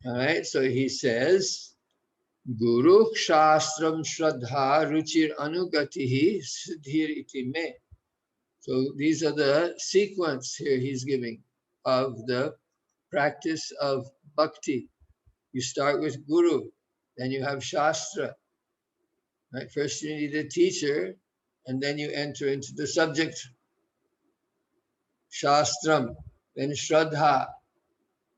All right, so he says, Guru Shastram Shraddha Ruchir Anugatihi Siddhir iti me. So these are the sequence here he's giving of the practice of bhakti. You start with Guru, then you have Shastra. Right? First you need a teacher, and then you enter into the subject. Shastram, then Shraddha.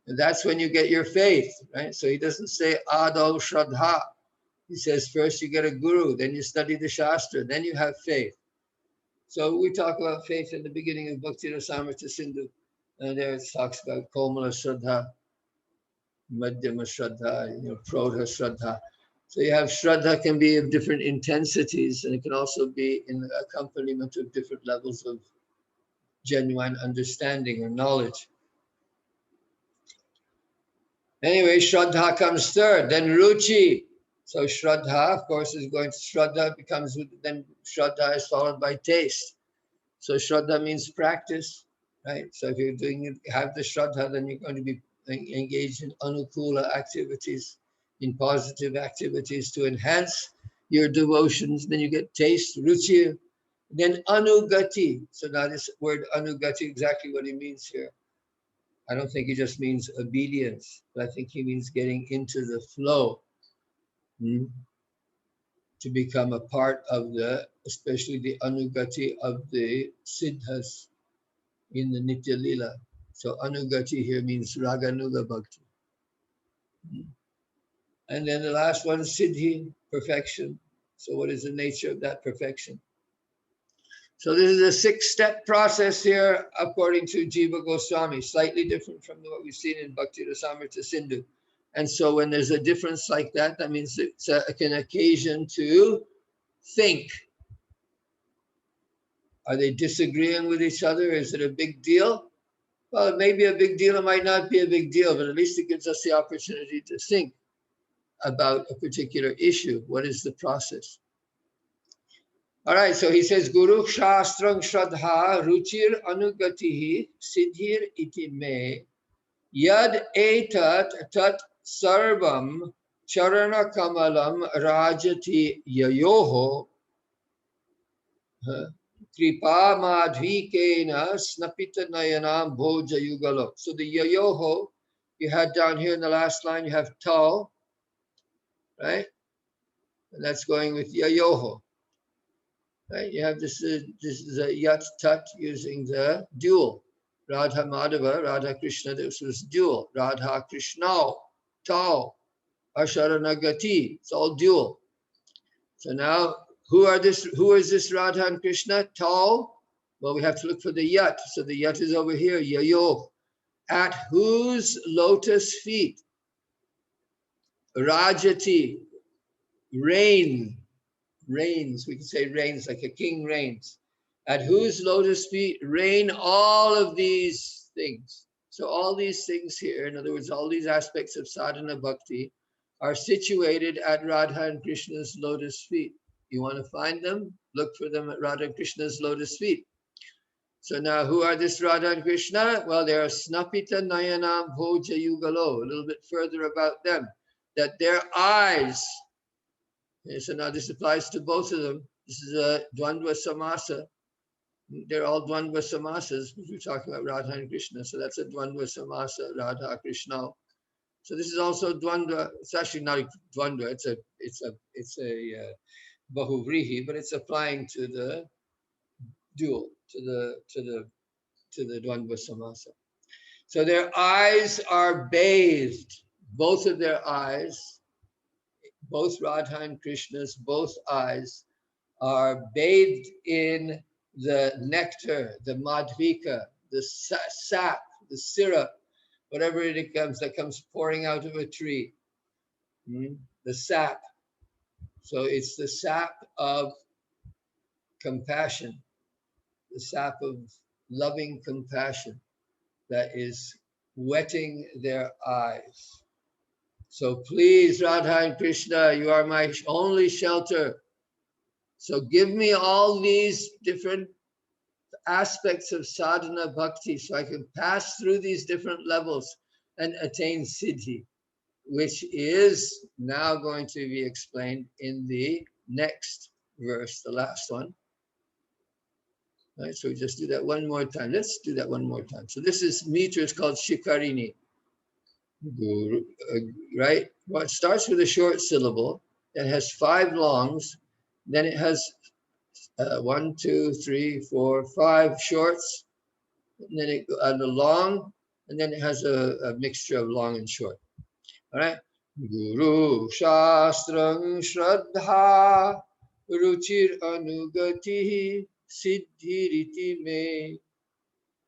And that's when you get your faith, right? So he doesn't say Ado Shraddha. He says first you get a Guru, then you study the Shastra, then you have faith. So we talk about faith in the beginning of Bhakti Rasamrita Sindhu, and there it talks about Komala Shraddha, Madhyama Shraddha, Prodha Shraddha. So you have Shraddha can be of different intensities, and it can also be in accompaniment of different levels of genuine understanding or knowledge. Anyway, Shraddha comes third, then Ruchi. So Shraddha, of course, is going to Shraddha, then Shraddha is followed by taste. So Shraddha means practice, right? So if you're have the Shraddha, then you're going to be engaged in anukula activities, in positive activities to enhance your devotions. Then you get taste, ruchi, then anugati. So now this word anugati, exactly what he means here. I don't think he just means obedience, but I think he means getting into the flow. To become a part of especially the anugati of the siddhas in the Nitya Lila. So anugati here means raganuga bhakti. And then the last one, siddhi, perfection. So what is the nature of that perfection? So this is a 6-step process here according to Jiva Goswami, slightly different from what we've seen in Bhakti Rasamrita Sindhu. And so when there's a difference like that, that means it's an occasion to think. Are they disagreeing with each other? Is it a big deal? Well, it may be a big deal, it might not be a big deal, but at least it gives us the opportunity to think about a particular issue. What is the process? All right, so he says, Guru Shastrang Shraddha Ruchir Anugatihi Siddhir iti me Yad etat tat sarvam charana kamalam rajati yayoho kripa madhvikena snapita nayanam bhoja yugalo. So the yayoho you had down here in the last line, you have tau, right? And that's going with yayoho. Right? You have this is a yat tat using the dual. Radha Madhava, Radha Krishna, this was dual. Radha Krishna, tau, Asharanagati, it's all dual. So now, who is this Radha and Krishna? Tau? Well, we have to look for the yat. So the yat is over here, yayo. At whose lotus feet? Rajati, reigns, we can say reigns, like a king reigns. At whose lotus feet reign all of these things. So all these things here, in other words, all these aspects of sadhana bhakti are situated at Radha and Krishna's lotus feet. You want to find them? Look for them at Radha and Krishna's lotus feet. So now who are this Radha and Krishna? Well, they are Snapita Nayanam Bhoja Yugalo, a little bit further about them. That their eyes, okay, so now this applies to both of them. This is a Dvandva Samasa. They're all Dvandva Samasas, because we're talking about Radha and Krishna. So that's a Dvandva Samasa, Radha Krishna. So this is also Dvandva. It's actually not a Dvandva. It's a Bahuvrihi, but it's applying to the dual, to the Dvandva Samasa. So their eyes are bathed, both of their eyes, both Radha and Krishna's, both eyes are bathed in the nectar, the madhvika, the sap, the syrup, whatever it comes that comes pouring out of a tree. The sap. So it's the sap of compassion, the sap of loving compassion that is wetting their eyes. So please, Radha and Krishna, you are my only shelter. So give me all these different aspects of sadhana bhakti so I can pass through these different levels and attain siddhi, which is now going to be explained in the next verse, the last one. Right, so we just do that one more time. Let's do that one more time. So this is meters called Shikarini. Guru, right? Well, it starts with a short syllable. It has 5 longs. Then it has 1, 2, 3, 4, 5 shorts. And then it goes a long, and then it has a mixture of long and short. All right. Guru Shastrang Shraddha Ruchir Anugati Siddhiriti me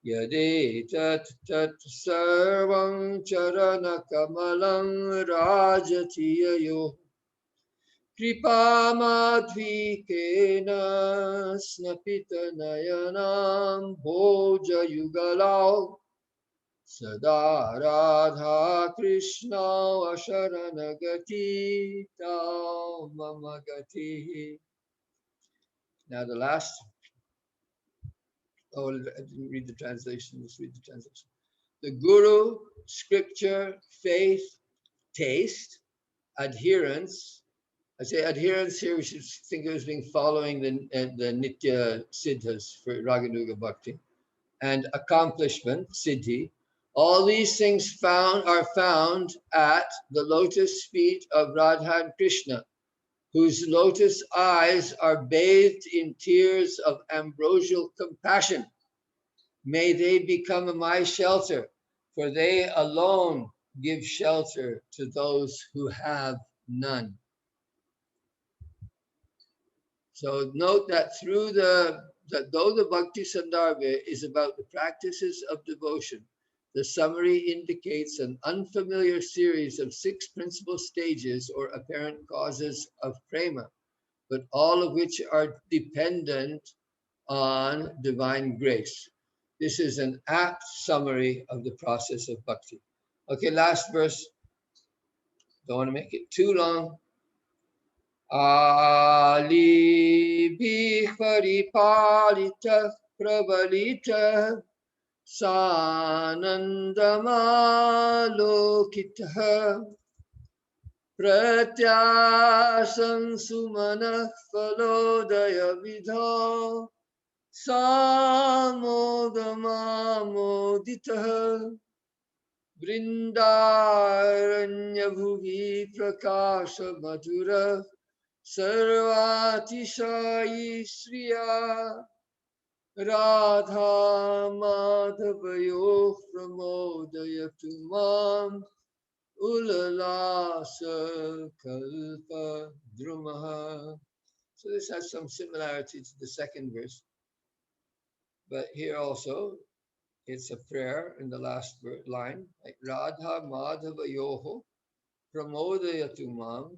Yade tat tat sarvam charana kamalam rajatiyayo Kripa madhvikena snapita nayanam bhoja yugalau Sada Radha Krishna Asharanagati Tau Mamagati. Now the last, I didn't read the translation, let's read the translation. The Guru, scripture, faith, taste, adherence. I say adherence here, we should think of it as being following the Nitya Siddhas for Raganuga Bhakti. And accomplishment, siddhi. All these things are found at the lotus feet of Radha and Krishna, whose lotus eyes are bathed in tears of ambrosial compassion. May they become my shelter, for they alone give shelter to those who have none. So note that though the Bhakti Sandarbha is about the practices of devotion, The summary indicates an unfamiliar series of 6 principal stages or apparent causes of prema, but all of which are dependent on divine grace. This is an apt summary of the process of bhakti. Okay, last verse. Don't want to make it too long. Ali paripalita pravalita sanandamalokitah pratyasam sumanah falodaya vidha samodamamoditah vrindaranya bhuvi prakasha madhura sarvatishayi shriya Radha Madhavayo pramodayatu mam ulalasa kalpa drumaha. So this has some similarity to the second verse, but here also it's a prayer in the last line, like Radha Madhavayoho pramodayatu mam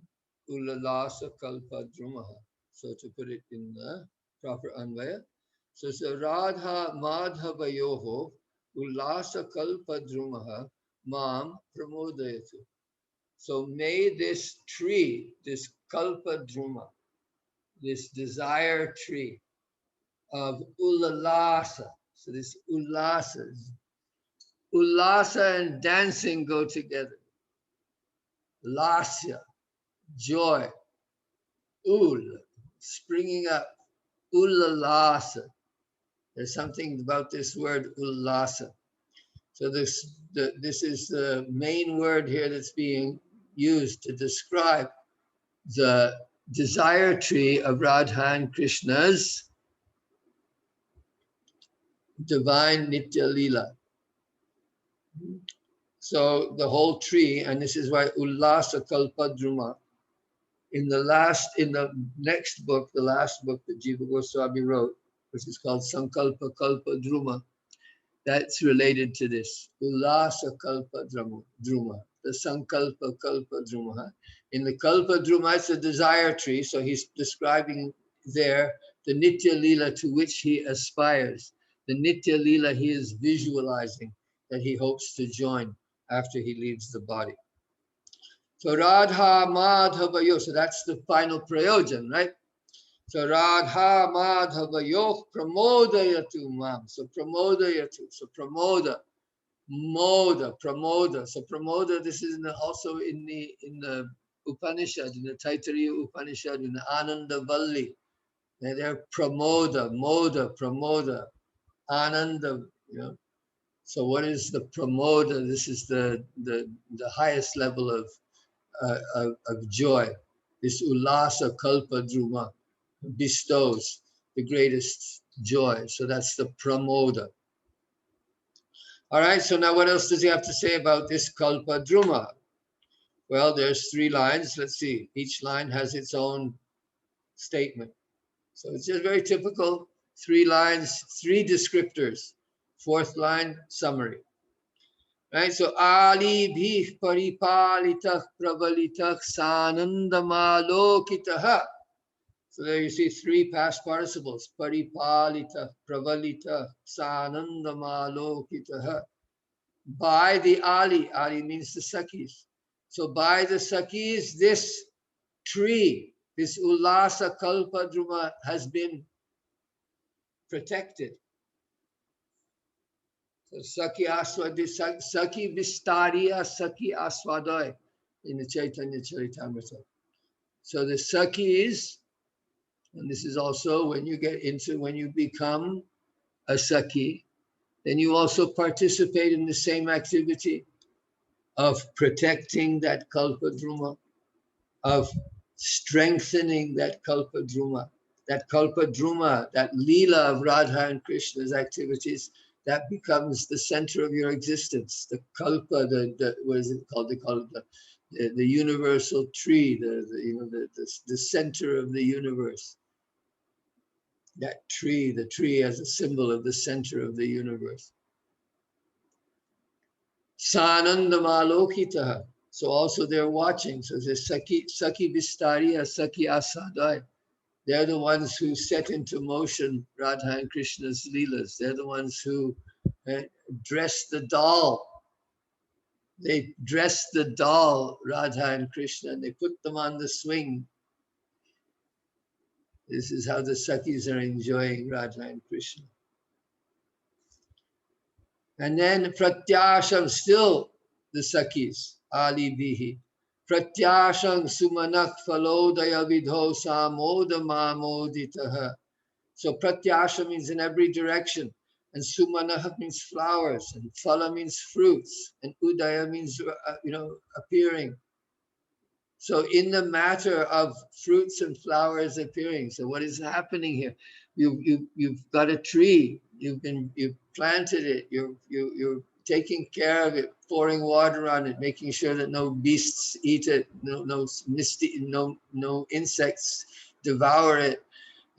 ulalasa kalpa drumaha. So to put it in the proper anvaya. So it's Radha Madhavayoho Ullasa Kalpa Drumaha Mam Pramodayatu. So may this tree, this Kalpa Druma, this desire tree of Ullasa, so this Ullasa and dancing go together. Lasya, joy, Ul, springing up, Ullalasa. There's something about this word ullasa. So this is the main word here that's being used to describe the desire tree of Radha and Krishna's divine Nitya Lila. So the whole tree, and this is why Ullasa Kalpa Druma. In the next book, the last book that Jiva Goswami wrote, which is called Sankalpa Kalpa Druma, that's related to this. Ullasa Kalpa Druma. The Sankalpa Kalpa Druma. In the Kalpa Druma, it's a desire tree. So he's describing there the Nitya Lila to which he aspires. The Nitya Lila he is visualizing that he hopes to join after he leaves the body. So Radha Madhava Yo. So that's the final prayojan, right? So Radha Madhava Yoh Pramodayatu Mam. So Pramodayatu. So Pramoda. Moda. Pramoda. So Pramoda, this is also in the Upanishad, in the Taittiriya Upanishad, in the Ananda Valli. And they're Pramoda, Moda, Pramoda, Ananda, you know. So what is the Pramoda? This is the highest level of joy. This Ullasa Kalpa Druma bestows the greatest joy. So that's the Pramoda. All right, so now what else does he have to say about this Kalpa Druma? Well, there's 3 lines. Let's see. Each line has its own statement. So it's just very typical. 3 lines, 3 descriptors. 4th line, summary. Right, so Ali bhih paripalitah pravalitah sanandamalokitah. So there you see 3 past participles. Paripalita, pravalita, sanandamalokitah. By the Ali. Ali means the Sakhis. So by the Sakhis, this tree, this Ullasa Kalpadruma has been protected. So Sakhi Aswadi, Sakhi Vistariya, Sakhi Aswadai in the Chaitanya Charitamrita. So the Sakhis, and this is also when you become a Sakhi, then you also participate in the same activity of protecting that Kalpadruma, of strengthening that Kalpadruma. That Kalpadruma, that Leela of Radha and Krishna's activities, that becomes the center of your existence. The Kalpa, what is it called? They call it the universal tree, the center of the universe. That tree, the tree as a symbol of the center of the universe. Sanandamalokitaha. So also they're watching. So there's Saki Vistariya, Saki Asadai. They're the ones who set into motion Radha and Krishna's leelas. They're the ones who dress the doll. They dress the doll, Radha and Krishna, and they put them on the swing. This is how the Sakis are enjoying Radha and Krishna. And then Pratyasham, still the Sakis, Ali Bihi. Pratyasham sumanak falodaya vidho samoda mamoditaha. So Pratyasha means in every direction. And Sumanaha means flowers. And Phala means fruits. And Udaya means, appearing. So in the matter of fruits and flowers appearing, so what is happening here? You've got a tree. You've planted it. You're taking care of it, pouring water on it, making sure that no beasts eat it, no insects devour it.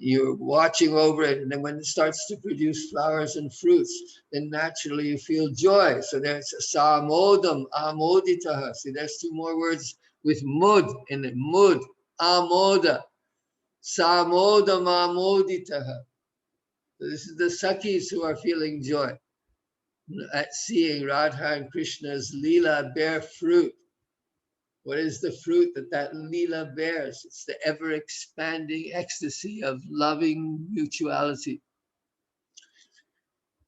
You're watching over it, and then when it starts to produce flowers and fruits, then naturally you feel joy. So there's samodam, amoditaha. See, there's two more words with mud in it. Mud, amoda, samodam, amoditaha. So this is the Sakis who are feeling joy at seeing Radha and Krishna's Leela bear fruit. What is the fruit that Leela bears? It's the ever-expanding ecstasy of loving mutuality.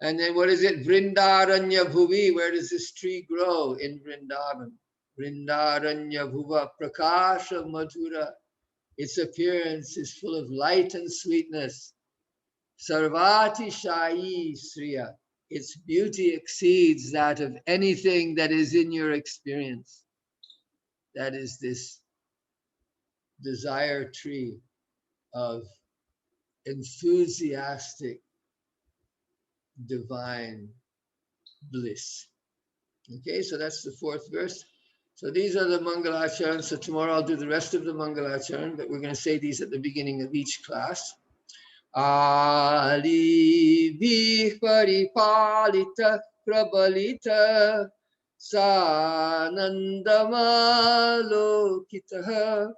And then what is it? Vrindaranya Bhuvi. Where does this tree grow? In Vrindavan. Vrindaranya Bhuva Prakasha Madhura. Its appearance is full of light and sweetness. Sarvati Shai Sriya. Its beauty exceeds that of anything that is in your experience. That is this desire tree of enthusiastic divine bliss. Okay, so that's the fourth verse. So these are the Mangalachara. So tomorrow I'll do the rest of the Mangalachara, but we're going to say these at the beginning of each class. Ali Paripalita Prabalita Sanandamalokitaha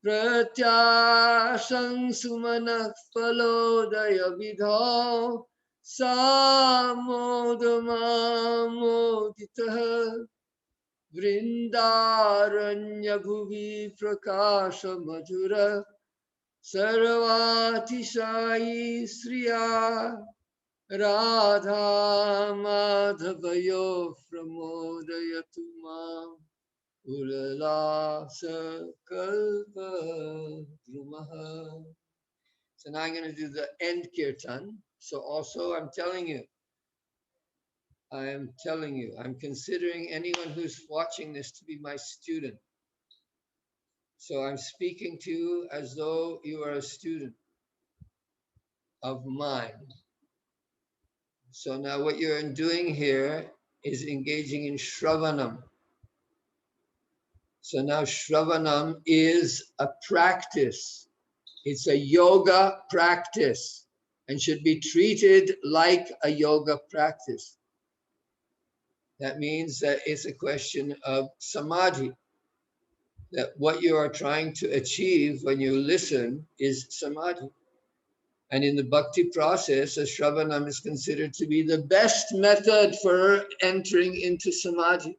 Pratyashang Sumanak Falodaya Vidho Samodamamoditaha Vrindaranya Bhuvi Prakasha Madhura Sarvati Sriya Radha Madhavayo Pramodayatuma Ulala Kalpa Drumaha. So now I'm going to do the end kirtan. So also I'm considering anyone who's watching this to be my student. So I'm speaking to you as though you are a student of mine. So now what you're doing here is engaging in Shravanam. So now Shravanam is a practice. It's a yoga practice and should be treated like a yoga practice. That means that it's a question of samadhi. That what you are trying to achieve when you listen is samadhi. And in the bhakti process, a Shravanam is considered to be the best method for entering into samadhi.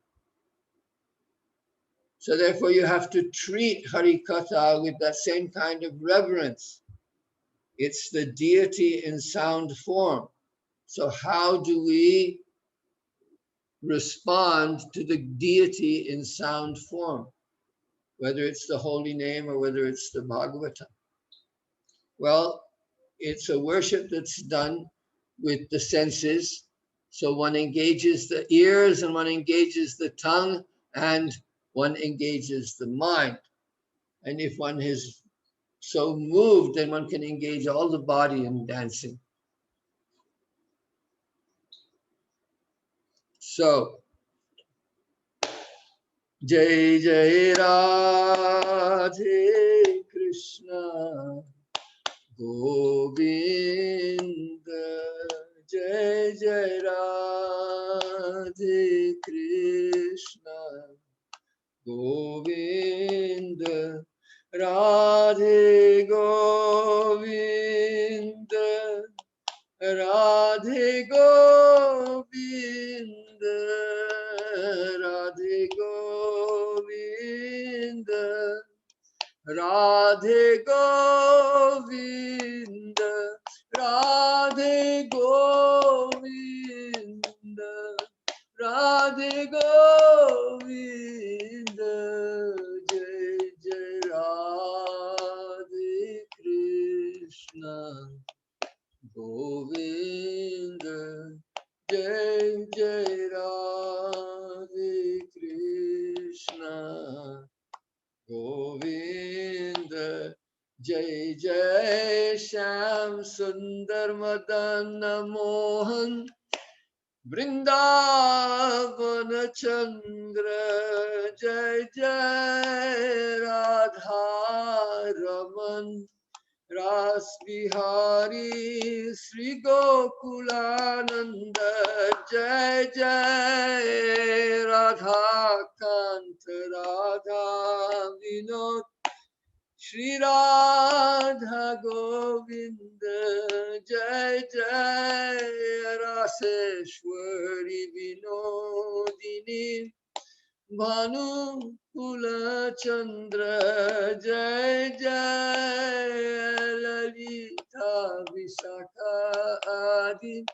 So therefore you have to treat Harikatha with that same kind of reverence. It's the deity in sound form. So how do we respond to the deity in sound form? Whether it's the holy name or whether it's the Bhagavatam. Well, it's a worship that's done with the senses. So one engages the ears and one engages the tongue and one engages the mind. And if one is so moved, then one can engage all the body in dancing. So, Jai Jai Radhe Krishna Govinda Jai Jai Radhe Krishna Govinda, Radhe Govinda, Radhe Govinda, Radhe Govinda, Radhe Govinda, Radhe Govinda, Jai Jai Radhe Krishna Govinda, Jai Jai Radhe Krishna Govinda, Jai Jai Sham Sundar Madan Mohan Vrindavana Chandra, Jai Jai Radha Raman Ras Bihari Sri Gokulananda, Jai Jai Radha Kanta Radha Vinod Shri Radha Govinda, Jai Jai Raseshwari Vinodini Bhanu Kula Chandra, Jai Jai Lalita Vishakha Adi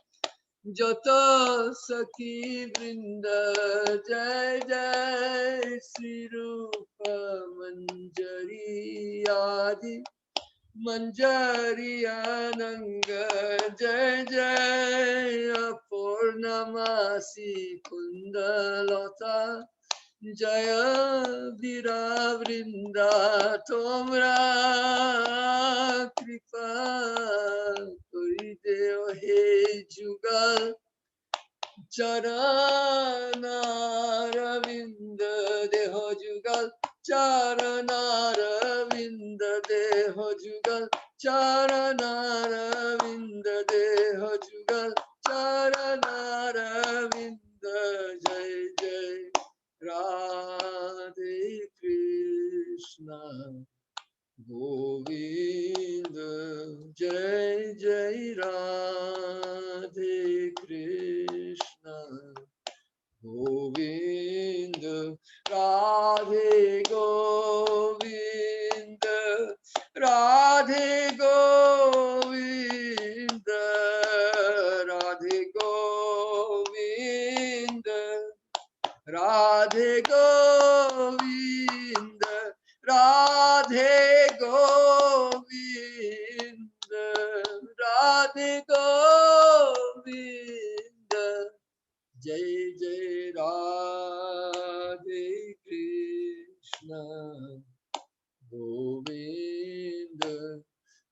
Jata Sakhi Vrinda, Jai Jai Sri Rupa Manjari Adi Manjari Ananga, Jai Jai Purnamasi Kundalata, Jaya Vira Vrinda Tomra Kripa Kori Deo He Jugal Charanaravinda Deho Jugal Charanaravinda Deho Jugal Charanaravinda Deho Jugal Charanaravinda Jai Jai Radhe Krishna Govinda, Jai Jai Radhe Krishna Govinda, Radhe Govinda, Radhe Govinda, Radhe Govinda, Radhe Govinda, Radhe Govinda, Radhe Govinda, Jai Jai Radhe Krishna Govinda,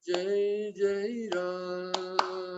Jai Jai Radhe